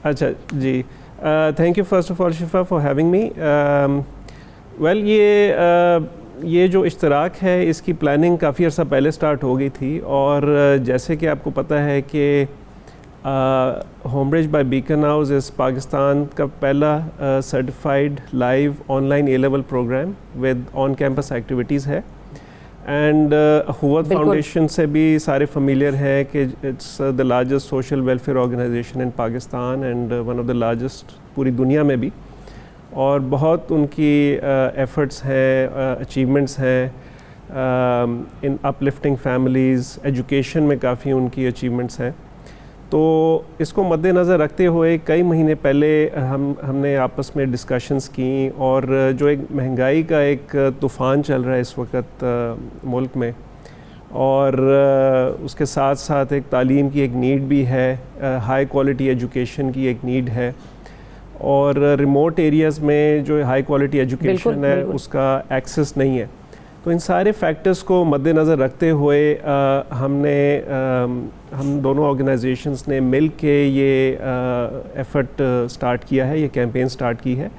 अच्छा जी, thank you first of all Shifa for having me. Well ये जो इश्तराक है इसकी प्लानिंग काफ़ी अर्सा पहले स्टार्ट हो गई थी. और जैसे कि आपको पता है कि home bridge by Beaconhouse इस पाकिस्तान का पहला certified live online A-level programme with on campus activities है. एंड अखुवत फाउंडेशन से भी सारे फेमिलियर हैं कि it's the largest social welfare organisation in Pakistan and one of the largest पूरी दुनिया में भी, और बहुत उनकी एफ़र्ट्स हैं, अचीवमेंट्स हैं इन अपलिफ्टिंग फैमिलीज़, एजुकेशन में काफ़ी उनकी अचीवमेंट्स हैं। तो इसको मद्देनज़र रखते हुए कई महीने पहले हमने आपस में डिस्कशंस की, और जो एक महंगाई का एक तूफ़ान चल रहा है इस वक्त मुल्क में, और उसके साथ साथ एक तालीम की एक नीड भी है, हाई क्वालिटी एजुकेशन की एक नीड है, और रिमोट एरियाज़ में जो हाई क्वालिटी एजुकेशन है उसका एक्सेस नहीं है। तो इन सारे फैक्टर्स को मद्देनज़र रखते हुए हम दोनों ऑर्गेनाइजेशंस ने मिल के ये एफ़र्ट स्टार्ट किया है, ये कैंपेन स्टार्ट की है,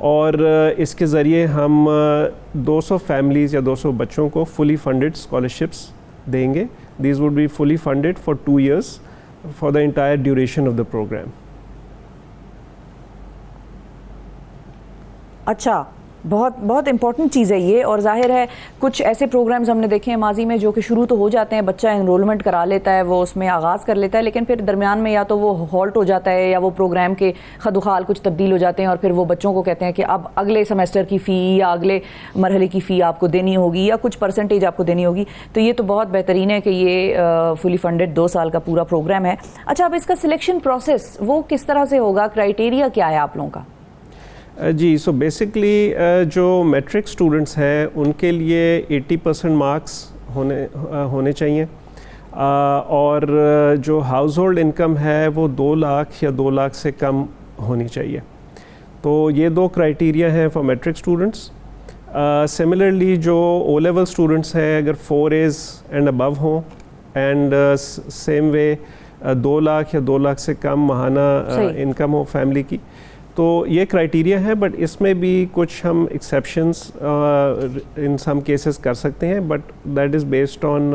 और इसके ज़रिए हम 200 फैमिलीज़ या 200 बच्चों को फुली फंडेड स्कॉलरशिप्स देंगे। These would be fully funded for 2 years for the entire duration of the programme. अच्छा, बहुत बहुत इंपॉर्टेंट चीज़ है ये। और जाहिर है कुछ ऐसे प्रोग्राम्स हमने देखे हैं माजी में जो कि शुरू तो हो जाते हैं, बच्चा एनरोलमेंट करा लेता है, वो उसमें आगाज़ कर लेता है, लेकिन फिर दरमियान में या तो वो हॉल्ट हो जाता है या वो प्रोग्राम के खदुखाल कुछ तब्दील हो जाते हैं, और फिर वो बच्चों को कहते हैं कि अब अगले सेमेस्टर की फ़ी या अगले मरहले की फ़ी आपको देनी होगी या कुछ परसेंटेज आपको देनी होगी। तो ये तो बहुत बेहतरीन है कि ये फुली फंडेड 2 साल का पूरा प्रोग्राम है। अच्छा, अब इसका सिलेक्शन प्रोसेस वो किस तरह से होगा, क्राइटेरिया क्या है आप लोगों का? जी, सो बेसिकली जो मैट्रिक स्टूडेंट्स हैं उनके लिए 80% मार्क्स होने चाहिए, और जो हाउस होल्ड इनकम है वो 2 लाख या 2 लाख से कम होनी चाहिए। तो ये 2 क्राइटेरिया हैं फॉर मैट्रिक स्टूडेंट्स। सिमिलरली जो ओ लेवल स्टूडेंट्स हैं अगर 4 A's एंड अबव हों, एंड सेम वे 2 लाख या 2 लाख से कम माहाना इनकम हो फैमिली की, तो ये क्राइटेरिया है। बट इसमें भी कुछ हम एक्सेप्शंस इन सम केसेस कर सकते हैं, but that is based on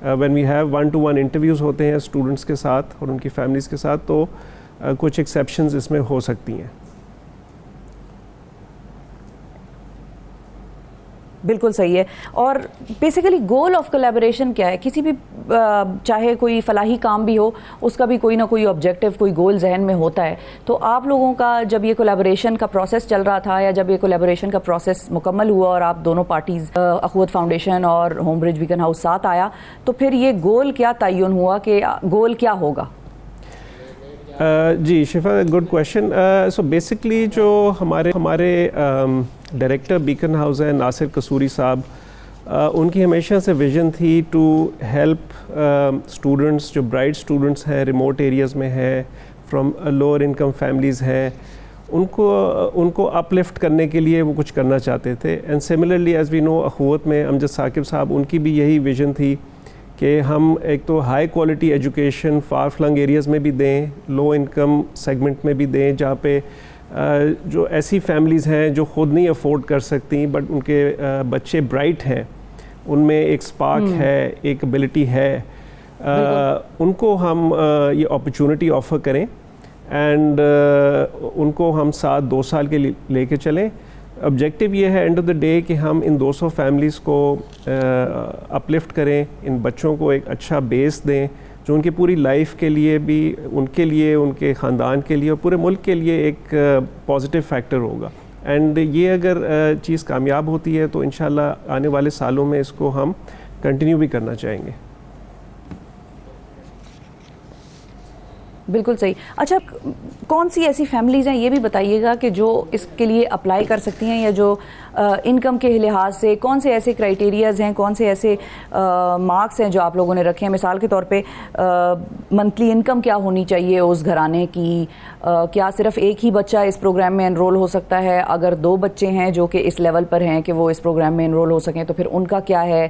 when we have 1-to-1 interviews होते हैं स्टूडेंट्स के साथ और उनकी फैमिलीज़ के साथ, तो कुछ एक्सेप्शंस इसमें हो सकती हैं। बिल्कुल सही है। और बेसिकली गोल ऑफ कोलैबोरेशन क्या है? किसी भी चाहे कोई फलाही काम भी हो, उसका भी कोई ना कोई ऑब्जेक्टिव, कोई गोल जहन में होता है। तो आप लोगों का जब ये कोलैबोरेशन का प्रोसेस चल रहा था, या जब ये कोलैबोरेशन का प्रोसेस मुकम्मल हुआ और आप दोनों पार्टीज़ अखुवत फाउंडेशन और होम ब्रिज बीकन हाउस साथ आया, तो फिर ये गोल क्या तयन हुआ कि गोल क्या होगा? जी शिफा, गुड क्वेश्चन। सो बेसिकली जो हमारे डायरेक्टर बीकन हाउस है नासिर कसूरी साहब, उनकी हमेशा से विज़न थी टू हेल्प स्टूडेंट्स, जो ब्राइट स्टूडेंट्स हैं, रिमोट एरियाज़ में हैं, फ्रॉम लोअर इनकम फैमिलीज़ हैं, उनको अपलिफ्ट करने के लिए वो कुछ करना चाहते थे। And similarly as we know, Akhuwat में अमजद साकिब साहब, उनकी भी यही विज़न थी कि हम एक तो high quality education far flung areas में भी दें, लो इनकम सेगमेंट में भी दें, जहाँ पे जो ऐसी फैमिलीज़ हैं जो ख़ुद नहीं अफोर्ड कर सकती बट उनके बच्चे ब्राइट हैं, उनमें एक स्पार्क है, एक एबिलिटी है, उनको हम ये अपॉर्चुनिटी ऑफ़र करें, एंड उनको हम साथ 2 साल के लिए लेके चलें। ऑब्जेक्टिव ये है एंड ऑफ द डे कि हम इन 200 फैमिलीज़ को अपलिफ्ट करें, इन बच्चों को एक अच्छा बेस दें जो उनकी पूरी लाइफ के लिए भी, उनके लिए, उनके ख़ानदान के लिए और पूरे मुल्क के लिए एक पॉजिटिव फैक्टर होगा। एंड ये अगर चीज़ कामयाब होती है तो इंशाल्लाह आने वाले सालों में इसको हम कंटिन्यू भी करना चाहेंगे। बिल्कुल सही। अच्छा, कौन सी ऐसी फैमिलीज़ हैं ये भी बताइएगा कि जो इसके लिए अप्लाई कर सकती हैं, या जो इनकम के लिहाज से कौन से ऐसे क्राइटेरियाज़ हैं, कौन से ऐसे मार्क्स हैं जो आप लोगों ने रखे हैं? मिसाल के तौर पे मंथली इनकम क्या होनी चाहिए उस घराने की? क्या सिर्फ एक ही बच्चा इस प्रोग्राम में एनरोल हो सकता है? अगर 2 बच्चे हैं जो कि इस लेवल पर हैं कि वो इस प्रोग्राम में एनरोल हो सकें, तो फिर उनका क्या है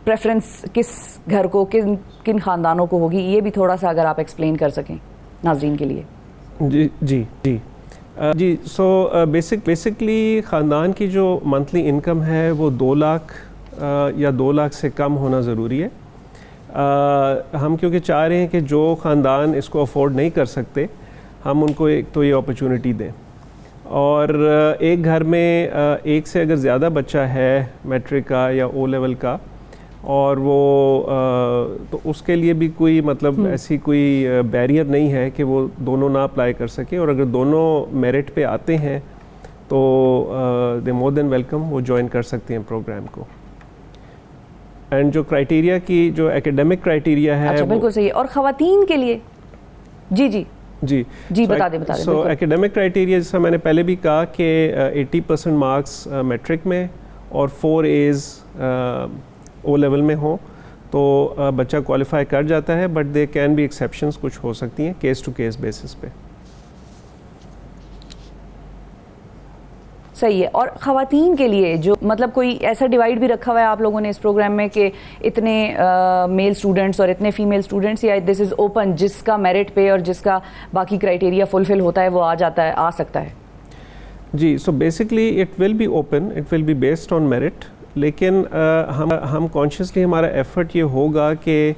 प्रेफरेंस, किस घर को, किन ख़ानदानों को होगी? ये भी थोड़ा सा अगर आप एक्सप्लेन कर सकें नाज़रीन के लिए। जी जी जी जी। सो बेसिकली ख़ानदान की जो मंथली इनकम है वो 2 लाख या 2 लाख से कम होना ज़रूरी है। हम क्योंकि चाह रहे हैं कि जो ख़ानदान इसको अफोर्ड नहीं कर सकते, हम उनको एक तो ये अपॉर्चुनिटी दें, और एक घर में एक से अगर ज़्यादा बच्चा है मैट्रिक का या ओ लेवल का, और वो तो उसके लिए भी कोई मतलब ऐसी कोई बैरियर नहीं है कि वो दोनों ना अप्लाई कर सके, और अगर दोनों मेरिट पे आते हैं तो दे मोर देन वेलकम, वो ज्वाइन कर सकते हैं प्रोग्राम को। एंड जो क्राइटेरिया की जो एकेडमिक क्राइटेरिया है, अच्छा बिल्कुल सही है। और ख़वातीन के लिए जी जी जी जी बता दें सो एकेडमिक क्राइटेरिया जैसा मैंने पहले भी कहा कि 80% मार्क्स मैट्रिक में और 4 A's ओ लेवल में हो तो बच्चा क्वालिफाई कर जाता है, but they can be exceptions, कुछ हो सकती हैं केस टू केस बेसिस पे। सही है। और ख़वातीन के लिए जो मतलब कोई ऐसा डिवाइड भी रखा हुआ है आप लोगों ने इस प्रोग्राम में कि इतने मेल स्टूडेंट्स और इतने फीमेल स्टूडेंट्स, या दिस इज़ ओपन, जिसका मेरिट पे और जिसका बाकी क्राइटेरिया फुलफिल होता है वो आ सकता है? जी, so basically it will be open, it will be based on merit, लेकिन हम कॉन्शियसली हमारा एफर्ट ये होगा कि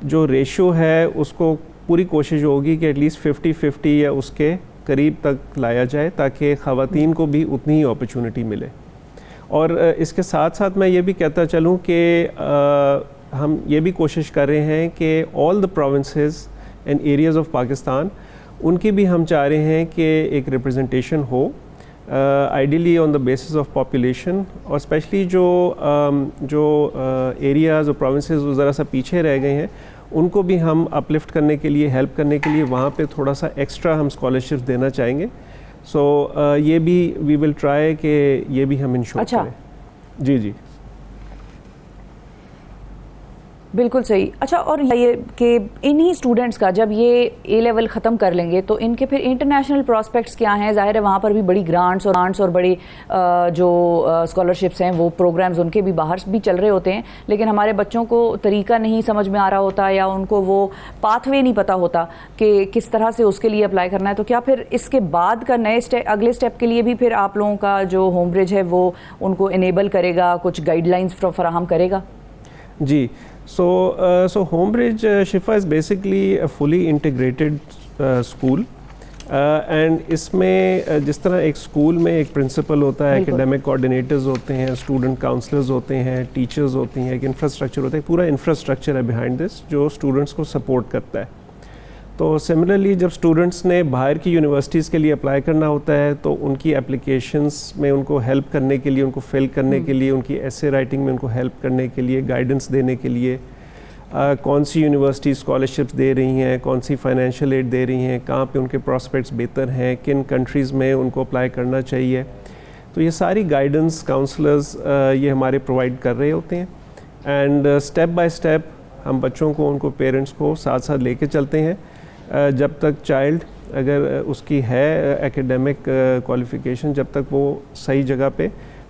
जो रेशो है उसको पूरी कोशिश होगी कि एटलीस्ट 50-50 या उसके करीब तक लाया जाए, ताकि ख़वातीन को भी उतनी ही अपॉर्चुनिटी मिले। और इसके साथ साथ मैं ये भी कहता चलूँ कि हम ये भी कोशिश कर रहे हैं कि all the provinces and areas of Pakistan, उनकी भी हम चाह रहे हैं कि एक रिप्रेजेंटेशन हो, ideally on the basis of population, और स्पेशली जो एरियाज़ और प्रोविंसेस ज़रा सा पीछे रह गए हैं उनको भी हम अपलिफ्ट करने के लिए, हेल्प करने के लिए वहाँ पे थोड़ा सा एक्स्ट्रा हम स्कॉलरशिप्स देना चाहेंगे। सो ये भी वी विल ट्राई कि ये भी हम इंश्योर करें। जी जी बिल्कुल सही। अच्छा, और ये कि इन्हीं स्टूडेंट्स का जब ये ए लेवल ख़त्म कर लेंगे तो इनके फिर इंटरनेशनल प्रॉस्पेक्ट्स क्या हैं? ज़ाहिर है वहाँ पर भी बड़ी ग्रांट्स और बड़ी जो स्कॉलरशिप्स हैं, वो प्रोग्राम्स उनके भी बाहर भी चल रहे होते हैं, लेकिन हमारे बच्चों को तरीका नहीं समझ में आ रहा होता, या उनको वो पाथवे नहीं पता होता कि किस तरह से उसके लिए अप्लाई करना है। तो क्या फिर इसके बाद का अगले स्टेप के लिए भी फिर आप लोगों का जो होम ब्रिज है वो उनको इनेबल करेगा, कुछ गाइडलाइंस फराहम करेगा? जी, so Homebridge Shifa is basically a fully integrated school, and इसमें जिस तरह एक स्कूल में एक प्रिंसिपल होता है, एकेडमिक कोऑर्डिनेटर्स होते हैं, स्टूडेंट काउंसलर्स होते हैं, टीचर्स होती हैं, एक इंफ्रास्ट्रक्चर होता है, पूरा इंफ्रास्ट्रक्चर है बिहाइंड दिस जो स्टूडेंट्स को सपोर्ट करता है। तो सिमिलरली जब स्टूडेंट्स ने बाहर की यूनिवर्सिटीज़ के लिए अप्लाई करना होता है तो उनकी एप्लीकेशंस में उनको हेल्प करने के लिए, उनको फिल करने के लिए, उनकी एसे राइटिंग में उनको हेल्प करने के लिए, गाइडेंस देने के लिए, कौन सी यूनिवर्सिटी स्कॉलरशिप्स दे रही हैं, कौन सी फाइनेंशियल एड दे रही हैं, कहाँ पे उनके प्रॉस्पेक्ट्स बेहतर हैं, किन कंट्रीज़ में उनको अप्लाई करना चाहिए, तो ये सारी गाइडेंस काउंसलर्स ये हमारे प्रोवाइड कर रहे होते हैं। एंड स्टेप बाय स्टेप हम बच्चों को, उनको पेरेंट्स को साथ साथ लेके चलते हैं जब तक चाइल्ड अगर उसकी है एकेडमिक क्वालिफ़िकेशन, जब तक वो सही जगह पे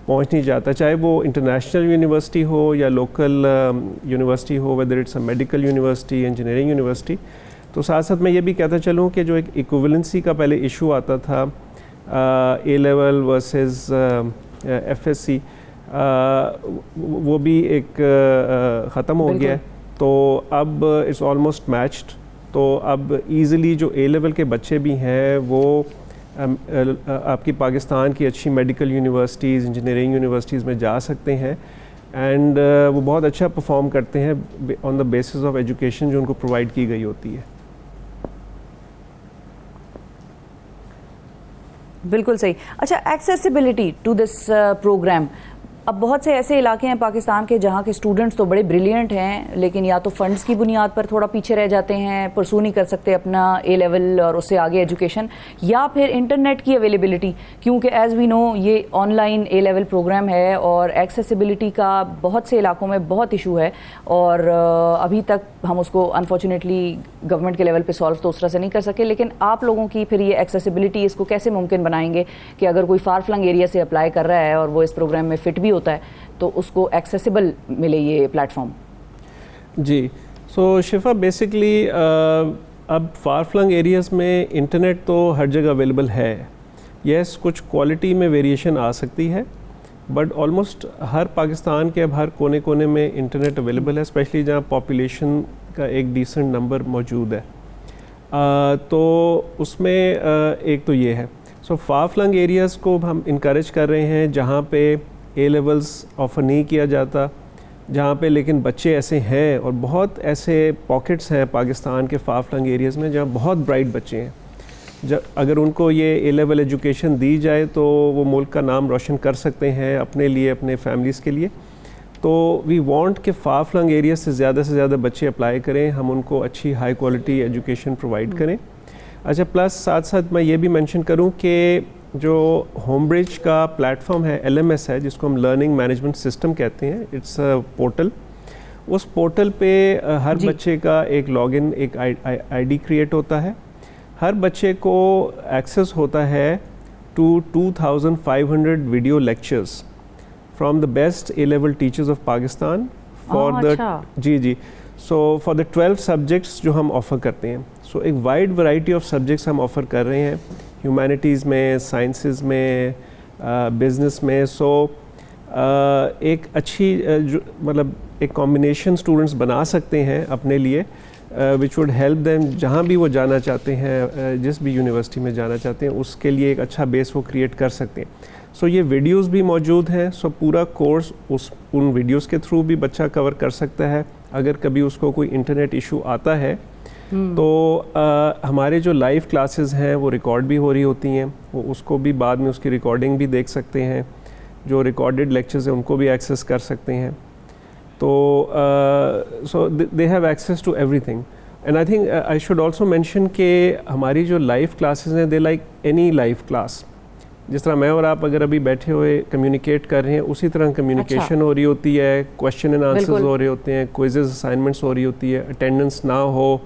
पहुंच नहीं जाता, चाहे वो इंटरनेशनल यूनिवर्सिटी हो या लोकल यूनिवर्सिटी हो, whether it's a medical university, engineering university. तो साथ साथ मैं ये भी कहता चलूँ कि जो एक इक्विवेलेंसी का पहले इशू आता था ए लेवल वर्सेस एफएससी, वो भी एक ख़त्म हो गया है, तो अब इट्स ऑलमोस्ट मैच्ड। तो अब ईज़िली जो ए लेवल के बच्चे भी हैं वो आपकी पाकिस्तान की अच्छी मेडिकल यूनिवर्सिटीज़, इंजीनियरिंग यूनिवर्सिटीज़ में जा सकते हैं, एंड वो बहुत अच्छा परफॉर्म करते हैं on the basis of education जो उनको प्रोवाइड की गई होती है। बिल्कुल सही। अच्छा, एक्सेसिबिलिटी टू दिस प्रोग्राम, अब बहुत से ऐसे इलाके हैं पाकिस्तान के जहाँ के स्टूडेंट्स तो बड़े ब्रिलियंट हैं, लेकिन या तो फंड्स की बुनियाद पर थोड़ा पीछे रह जाते हैं, परसू नहीं कर सकते अपना ए लेवल और उससे आगे एजुकेशन, या फिर इंटरनेट की अवेलेबिलिटी, क्योंकि एज़ वी नो ये ऑनलाइन ए लेवल प्रोग्राम है और एक्सेसिबिलिटी का बहुत से इलाकों में बहुत इशू है, और अभी तक हम उसको अनफॉर्चुनेटली गवर्नमेंट के लेवल पे सॉल्व तो उस तरह से नहीं कर सके। लेकिन आप लोगों की फिर ये एक्सेसिबिलिटी, इसको कैसे मुमकिन बनाएंगे कि अगर कोई फार फ्लंग एरिया से अप्लाई कर रहा है और वो इस प्रोग्राम में फ़िट भी होता है तो उसको एक्सेसिबल मिले ये प्लेटफॉर्म? जी, सो शिफा बेसिकली अब फार फ्लंग एरियाज़ में इंटरनेट तो हर जगह अवेलेबल है। यस, कुछ क्वालिटी में वेरिएशन आ सकती है, बट ऑलमोस्ट हर पाकिस्तान के अब हर कोने कोने में इंटरनेट अवेलेबल है, स्पेशली जहाँ पॉपुलेशन का एक डिसेंट नंबर मौजूद है। तो उसमें एक तो ये है। सो फार फ्लंग एरियाज़ को हम इनक्रेज कर रहे हैं जहाँ पे ए लेवल्स ऑफ़र नहीं किया जाता, जहाँ पे लेकिन बच्चे ऐसे हैं और बहुत ऐसे पॉकेट्स हैं पाकिस्तान के फार फ्लंग एरियाज़ में जहाँ बहुत ब्राइट बच्चे हैं। जब अगर उनको ये ए लेवल एजुकेशन दी जाए तो वो मुल्क का नाम रोशन कर सकते हैं अपने लिए, अपने फैमिलीज़ के लिए। तो वी वांट कि फार फ्लंग एरिया से ज़्यादा बच्चे अप्लाई करें, हम उनको अच्छी हाई क्वालिटी एजुकेशन प्रोवाइड करें। अच्छा, प्लस साथ साथ मैं ये भी मेंशन करूं कि जो होमब्रिज का प्लेटफॉर्म है, LMS है, जिसको हम लर्निंग मैनेजमेंट सिस्टम कहते हैं, इट्स अ पोर्टल। उस पोर्टल पे हर बच्चे का एक लॉगिन, एक ID क्रिएट होता है। हर बच्चे को एक्सेस होता है to 2500 video lectures from the best A level teachers of Pakistan for the जी सो फॉर द 12 सब्जेक्ट्स जो हम ऑफ़र करते हैं। सो एक वाइड वैरायटी ऑफ सब्जेक्ट्स हम ऑफ़र कर रहे हैं, ह्यूमैनिटीज़ में, साइंसेस में, बिज़नेस में। सो एक अच्छी मतलब एक कॉम्बिनेशन स्टूडेंट्स बना सकते हैं अपने लिए, विच वुड हेल्प देम जहाँ भी वो जाना चाहते हैं, जिस भी यूनिवर्सिटी में जाना चाहते हैं, उसके लिए एक अच्छा बेस वो क्रिएट कर सकते हैं। सो ये वीडियोस भी मौजूद हैं। सो पूरा कोर्स उन वीडियोस के थ्रू भी बच्चा कवर कर सकता है। अगर कभी उसको कोई इंटरनेट इशू आता है तो हमारे जो लाइव क्लासेस हैं वो रिकॉर्ड भी हो रही होती हैं, वो उसको भी बाद में उसकी रिकॉर्डिंग भी देख सकते हैं। जो रिकॉर्डेड लेक्चर्स हैं उनको भी एक्सेस कर सकते हैं। तो so they have access to everything. And I think I should also mention कि हमारी जो लाइव क्लासेस हैं, they like any live class. जिस तरह मैं और आप अगर अभी बैठे हुए कम्युनिकेट कर रहे हैं, उसी तरह कम्युनिकेशन हो रही होती है, क्वेश्चन एंड आंसर्स हो रहे होते हैं, क्विजेस असाइनमेंट्स हो रही होती है। अटेंडेंस ना हो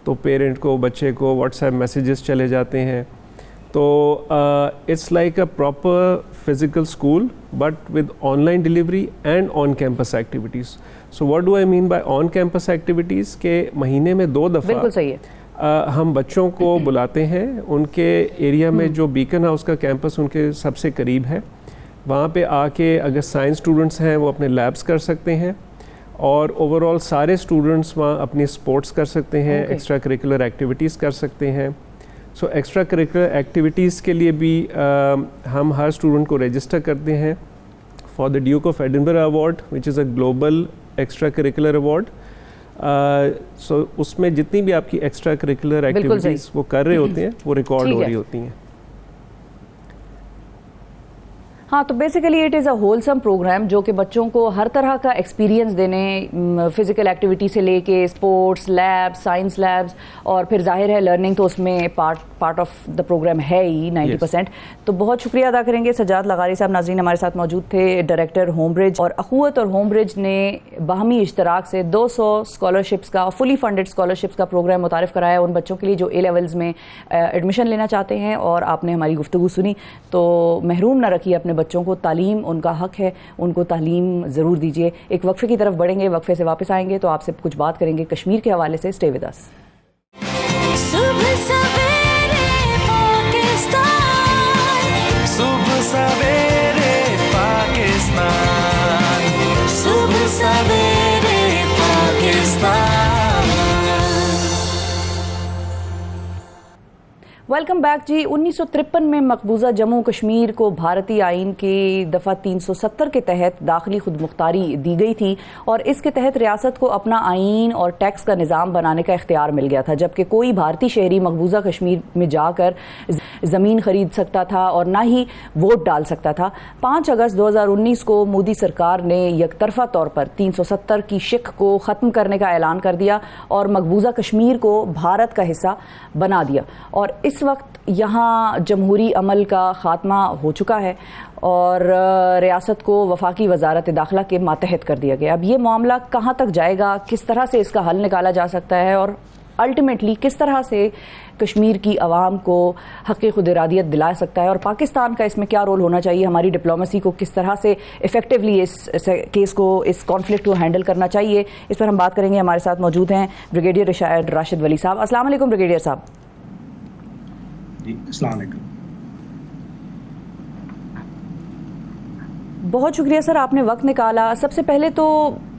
तो पेरेंट को, बच्चे को व्हाट्सएप मैसेजेस चले जाते हैं। तो it's like a proper physical school but with online delivery and on campus activities. So what do I mean by on campus activities के महीने में 2 दफ़ा बिल्कुल सही है, हम बच्चों को बुलाते हैं। उनके एरिया में जो बीकन हाउस का कैंपस उनके सबसे करीब है, वहाँ पे आके अगर साइंस स्टूडेंट्स हैं वो अपने लैब्स कर सकते हैं, और ओवरऑल सारे स्टूडेंट्स वहाँ अपनी स्पोर्ट्स कर सकते हैं, एक्स्ट्रा करिकुलर एक्टिविटीज़ कर सकते हैं। सो एक्स्ट्रा करिकुलर एक्टिविटीज़ के लिए भी हम हर स्टूडेंट को रजिस्टर करते हैं for the Duke of Edinburgh award, which is a global extra curricular award. So उसमें जितनी भी आपकी एक्स्ट्रा करिकुलर एक्टिविटीज़ वो कर रहे होते हैं वो रिकॉर्ड हो रही होती हैं। हाँ, तो basically it is a wholesome programme जो कि बच्चों को हर तरह का एक्सपीरियंस देने, फिज़िकल एक्टिविटी से लेके स्पोर्ट्स लैब्स, साइंस लैब्स, और फिर जाहिर है लर्निंग तो उसमें पार्ट ऑफ द प्रोग्राम है ही 90%। तो बहुत शुक्रिया अदा करेंगे सज्जाद लगारी साहब। नाज़रीन, हमारे साथ मौजूद थे डायरेक्टर होमब्रिज, और अखुवत और होमब्रिज ने बाहमी इश्तराक से 200 स्कॉलरशिप्स का, फुली फंडेड स्कॉलरशिप्स का प्रोग्राम मुतारिफ़ कराया उन बच्चों के लिए जो ए लेवल्स में एडमिशन लेना चाहते हैं। और आपने हमारी गुफ्तगू सुनी, तो महरूम ना रखिए अपने बच्चों को, तालीम उनका हक है, उनको तालीम ज़रूर दीजिए। एक वक्फे की तरफ बढ़ेंगे, वक्फे से वापस आएंगे तो आपसे कुछ बात करेंगे कश्मीर के हवाले से। स्टे विद अस। सुबह सवेरे पाकिस्तान, सुबह सवेरे पाकिस्तान, सुबह सवेरे पाकिस्तान। वेलकम बैक जी। 1953 में मकबूजा जम्मू कश्मीर को भारतीय आइन की दफ़ा 370 के तहत दाखिली खुदमुख्तारी दी गई थी, और इसके तहत रियासत को अपना आइन और टैक्स का निज़ाम बनाने का इख्तियार मिल गया था, जबकि कोई भारतीय शहरी मकबूजा कश्मीर में जाकर ज़मीन खरीद सकता था और ना ही वोट डाल सकता था। 5 अगस्त 2019 को मोदी सरकार ने यकतरफा तौर पर 370 की शिक को ख़त्म करने का ऐलान कर दिया और मकबूजा कश्मीर को भारत का हिस्सा बना दिया, और इस वक्त यहाँ जमहूरी अमल का ख़ात्मा हो चुका है और रियासत को वफाकी वजारत दाखिला के मातहत कर दिया गया। अब ये मामला कहाँ तक जाएगा, किस तरह से इसका हल निकाला जा सकता है, और अल्टीमेटली किस तरह से कश्मीर की आवाम को हक़ खुद इरादियत दिला सकता है, और पाकिस्तान का इसमें क्या रोल होना चाहिए, हमारी डिप्लोमेसी को किस तरह से इफेक्टिवली इस केस को, इस कॉन्फ्लिक्ट को हैंडल करना चाहिए, इस पर हम बात करेंगे। हमारे साथ मौजूद हैं ब्रिगेडियर राशिद वली साहब। अस्सलाम वालेकुम ब्रिगेडियर साहब। जी अस्सलाम वालेकुम। बहुत शुक्रिया सर, आपने वक्त निकाला। सबसे पहले तो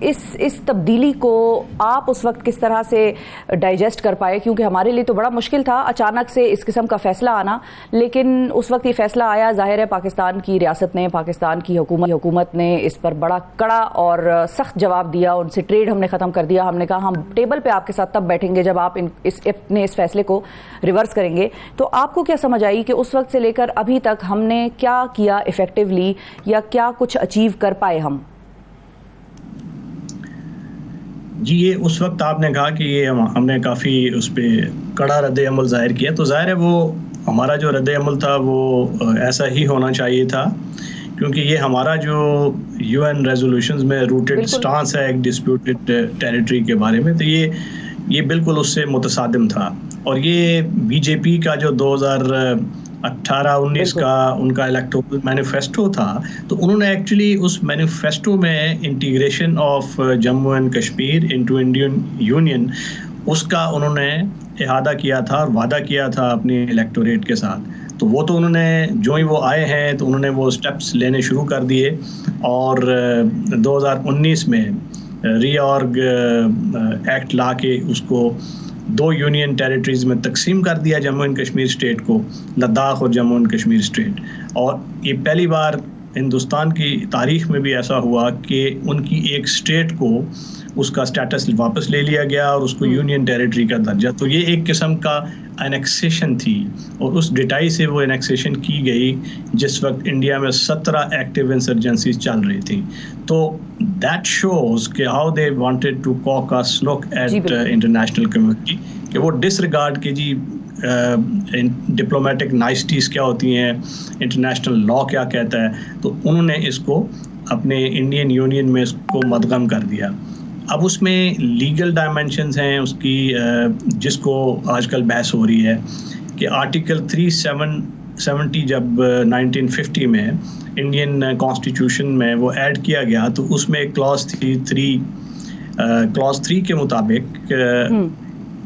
इस तब्दीली को आप उस वक्त किस तरह से डाइजेस्ट कर पाए, क्योंकि हमारे लिए तो बड़ा मुश्किल था अचानक से इस किस्म का फैसला आना, लेकिन उस वक्त ये फैसला आया, जाहिर है पाकिस्तान की रियासत ने, पाकिस्तान की हुकूमत ने इस पर बड़ा कड़ा और सख्त जवाब दिया, उनसे ट्रेड हमने ख़त्म कर दिया, हमने कहा हम टेबल पे आपके साथ तब बैठेंगे जब आप इस फैसले को रिवर्स करेंगे। तो आपको क्या समझ आई कि उस वक्त से लेकर अभी तक हमने क्या किया इफेक्टिवली, या क्या कुछ अचीव कर पाए हम? जी, ये उस वक्त आपने कहा कि ये हमने काफ़ी उस पर कड़ा रद्द अमल ज़ाहिर किया, तो ज़ाहिर है वो हमारा जो रद्द अमल था वो ऐसा ही होना चाहिए था, क्योंकि ये हमारा जो UN रेजोल्यूशंस में रूटेड स्टांस है एक डिस्प्यूटेड टेरिटरी के बारे में, तो ये बिल्कुल उससे मुतसादिम था। और ये बीजेपी का जो 2018-19 का उनका इलेक्टोरल मैनिफेस्टो था, तो उन्होंने एक्चुअली उस मैनिफेस्टो में integration of Jammu and Kashmir into Indian union, उसका उन्होंने इहादा किया था और वादा किया था अपनी इलेक्टोरेट के साथ। तो वो तो उन्होंने जो ही वो आए हैं तो उन्होंने वो स्टेप्स लेने शुरू कर दिए, और 2019 में रीऑर्ग एक्ट ला के उसको 2 यूनियन टेरिटरीज़ में तकसीम कर दिया, जम्मू एंड कश्मीर स्टेट को, लद्दाख और जम्मू एंड कश्मीर स्टेट। और ये पहली बार हिंदुस्तान की तारीख में भी ऐसा हुआ कि उनकी एक स्टेट को उसका स्टेटस वापस ले लिया गया और उसको यूनियन टेरिटरी का दर्जा। तो ये एक किस्म का एनेक्सेशन थी, और उस डिटाई से वो एनेक्सेशन की गई जिस वक्त इंडिया में 17 एक्टिव इंसर्जेंसीज चल रही थी। तो दैट शोज कि how they wanted to cock a लुक एट इंटरनेशनल कम्युनिटी, कि वो डिसरिगार्ड के जी डिप्लोमेटिक नाइसिटीज़ क्या होती हैं, इंटरनेशनल लॉ क्या कहता है, तो उन्होंने इसको अपने इंडियन यूनियन में इसको मदगम कर दिया। अब उसमें लीगल डायमेंशंस हैं उसकी, जिसको आजकल बहस हो रही है कि आर्टिकल 370 जब 1950 में इंडियन कॉन्स्टिट्यूशन में वो ऐड किया गया, तो उसमें एक क्लॉज थी क्लॉज 3 के मुताबिक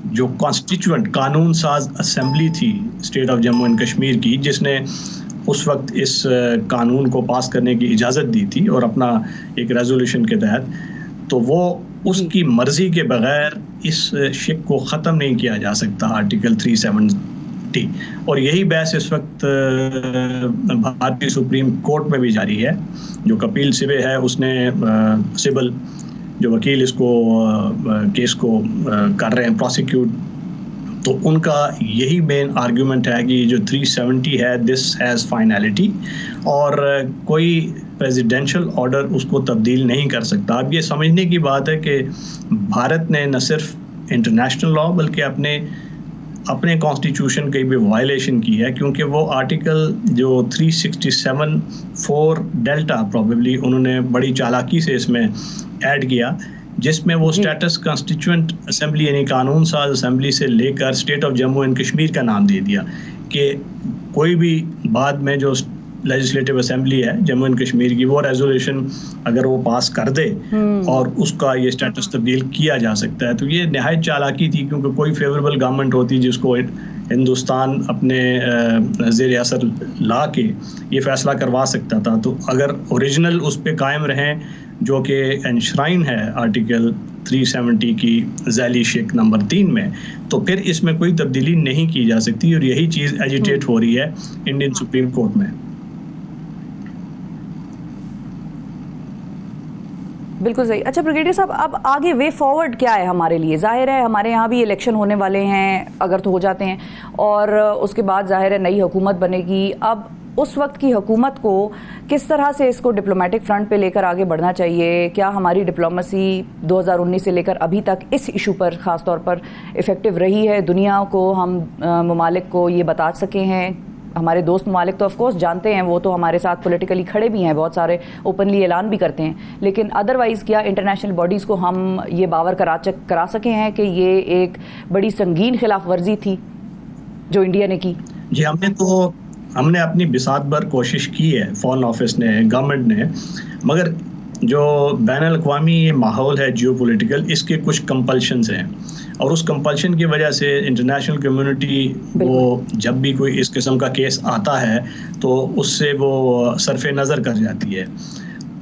जो कॉन्स्टिट्यूएंट कानून साज असेंबली थी state of Jammu and Kashmir की, जिसने उस वक्त इस कानून को पास करने की इजाज़त दी थी और अपना एक रेजोल्यूशन के तहत, तो वो उसकी मर्जी के बगैर इस शिक को ख़त्म नहीं किया जा सकता, आर्टिकल 370। और यही बहस इस वक्त भारतीय सुप्रीम कोर्ट में भी जारी है। जो कपिल सिब्बल है, उसने सिब्बल जो वकील इसको केस को कर रहे हैं प्रोसिक्यूट, तो उनका यही मेन आर्गूमेंट है कि जो 370 है दिस हैज़ फाइनलिटी, और कोई प्रेसिडेंशियल ऑर्डर उसको तब्दील नहीं कर सकता। अब ये समझने की बात है कि भारत ने न सिर्फ इंटरनेशनल लॉ बल्कि अपने कॉन्स्टिट्यूशन की भी वायलेशन की है, क्योंकि वो आर्टिकल जो 367(4) डेल्टा प्रोबेबली उन्होंने बड़ी चालाकी से इसमें ऐड किया, जिसमें वो स्टेटस कॉन्स्टिट्यूएंट असेंबली यानी कानून साज असेंबली से लेकर state of Jammu and Kashmir का नाम दे दिया कि कोई भी बाद में जो लेजिस्लेटिव असेंबली है जम्मू एंड कश्मीर की, वो रेजोल्यूशन अगर वो पास कर दे और उसका ये स्टेटस तब्दील किया जा सकता है। तो ये नहायत चालाकी थी, क्योंकि कोई फेवरेबल गवर्नमेंट होती जिसको हिंदुस्तान अपने ज़ेर असर ला के ये फैसला करवा सकता था, तो अगर ओरिजिनल उस पर कायम रहें जो कि एनश्राइन है आर्टिकल 370 की झैली शेख नंबर 3 में, तो फिर इसमें कोई तब्दीली नहीं की जा सकती, और यही चीज़ एजिटेट हो रही है इंडियन सुप्रीम कोर्ट में। बिल्कुल सही। अच्छा ब्रिगेडियर साहब, अब आगे वे फॉरवर्ड क्या है हमारे लिए? जाहिर है हमारे यहाँ भी इलेक्शन होने वाले हैं, अगर तो हो जाते हैं, और उसके बाद जाहिर है नई हुकूमत बनेगी। अब उस वक्त की हुकूमत को किस तरह से इसको डिप्लोमेटिक फ्रंट पे लेकर आगे बढ़ना चाहिए? क्या हमारी डिप्लोमेसी 2019 से लेकर अभी तक इस इशू पर ख़ास तौर पर इफ़ेक्टिव रही है? दुनिया को, हम ममालिक को ये बता सके हैं? हमारे दोस्त ममालिक तो ऑफ कोर्स जानते हैं, वो तो हमारे साथ पॉलिटिकली खड़े भी हैं, बहुत सारे ओपनली ऐलान भी करते हैं, लेकिन अदरवाइज़ क्या इंटरनेशनल बॉडीज़ को हम ये बावर करा सके हैं कि ये एक बड़ी संगीन खिलाफ वर्जी थी जो इंडिया ने की? जी, हमने अपनी बिसात भर कोशिश की है, फॉरेन ऑफिस ने, गवर्नमेंट ने, मगर जो बैनुल-अक़वामी ये माहौल है जियोपॉलिटिकल, इसके कुछ कंपल्शंस हैं, और उस कंपल्शन की वजह से इंटरनेशनल कम्युनिटी वो जब भी कोई इस किस्म का केस आता है तो उससे वो सरफ़े नज़र कर जाती है।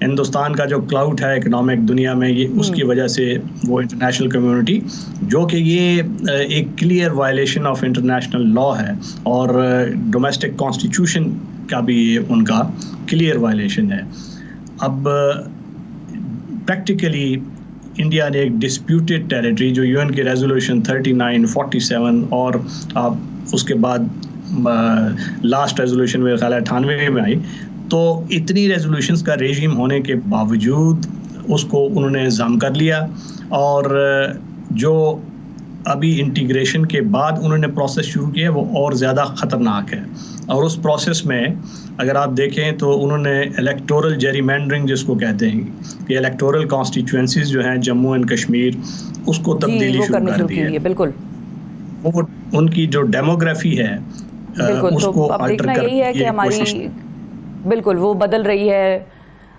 हिंदुस्तान का जो क्लाउड है इकोनॉमिक दुनिया में, ये उसकी वजह से वो इंटरनेशनल कम्युनिटी, जो कि ये एक clear violation of international law है और डोमेस्टिक कॉन्स्टिट्यूशन का भी उनका क्लियर वायलेशन है। अब प्रैक्टिकली इंडिया ने एक डिस्प्यूटेड टेरिटरी जो यूएन के रेजोल्यूशन 39, 47 और उसके बाद लास्ट रेजोल्यूशन मेरे ख्याल 98 में आई, तो इतनी रेजोल्यूशंस का रेजिम होने के बावजूद उसको उन्होंने जम कर लिया। और जो अभी इंटीग्रेशन के बाद उन्होंने प्रोसेस शुरू किया वो और ज़्यादा ख़तरनाक है। और उस प्रोसेस में अगर आप देखें तो उन्होंने इलेक्टोरल जेरीमैंडरिंग जिसको कहते हैं कि इलेक्टोरल कॉन्स्टिट्यूएंसीज जो हैं जम्मू एंड कश्मीर, उसको तब्दीली शुरू कर दी है। बिल्कुल, वो उनकी जो डेमोग्राफी है उसको तो अब देखना यही है कि हमारी बिल्कुल वो बदल रही है,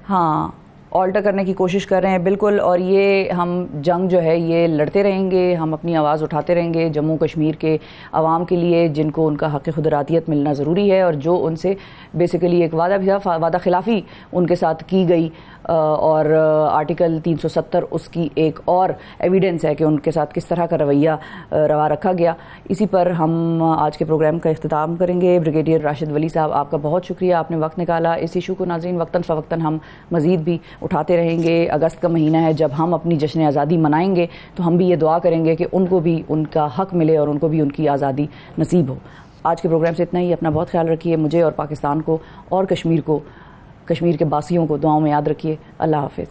हाँ, ऑल्टर करने की कोशिश कर रहे हैं बिल्कुल। और ये हम जंग जो है ये लड़ते रहेंगे, हम अपनी आवाज़ उठाते रहेंगे जम्मू कश्मीर के आवाम के लिए, जिनको उनका हक़ खुदरातियत मिलना ज़रूरी है और जो उनसे बेसिकली एक वादा खिलाफ़ी उनके साथ की गई और आर्टिकल 370 उसकी एक और एविडेंस है कि उनके साथ किस तरह का रवैया रवा रखा गया। इसी पर हम आज के प्रोग्राम का इख्तिताम करेंगे। ब्रिगेडियर राशिद वली साहब, आपका बहुत शुक्रिया, आपने वक्त निकाला। इस इशू को नाज़रीन वक्तन फ़वक्तन हम मज़ीद भी उठाते रहेंगे। अगस्त का महीना है, जब हम अपनी जश्न आज़ादी मनाएंगे तो हम भी ये दुआ करेंगे कि उनको भी उनका हक़ मिले और उनको भी उनकी आज़ादी नसीब हो। आज के प्रोग्राम से इतना ही। अपना बहुत ख्याल रखिए। मुझे और पाकिस्तान को और कश्मीर के बासियों को दुआओं में याद रखिए। अल्लाह हाफ़िज़।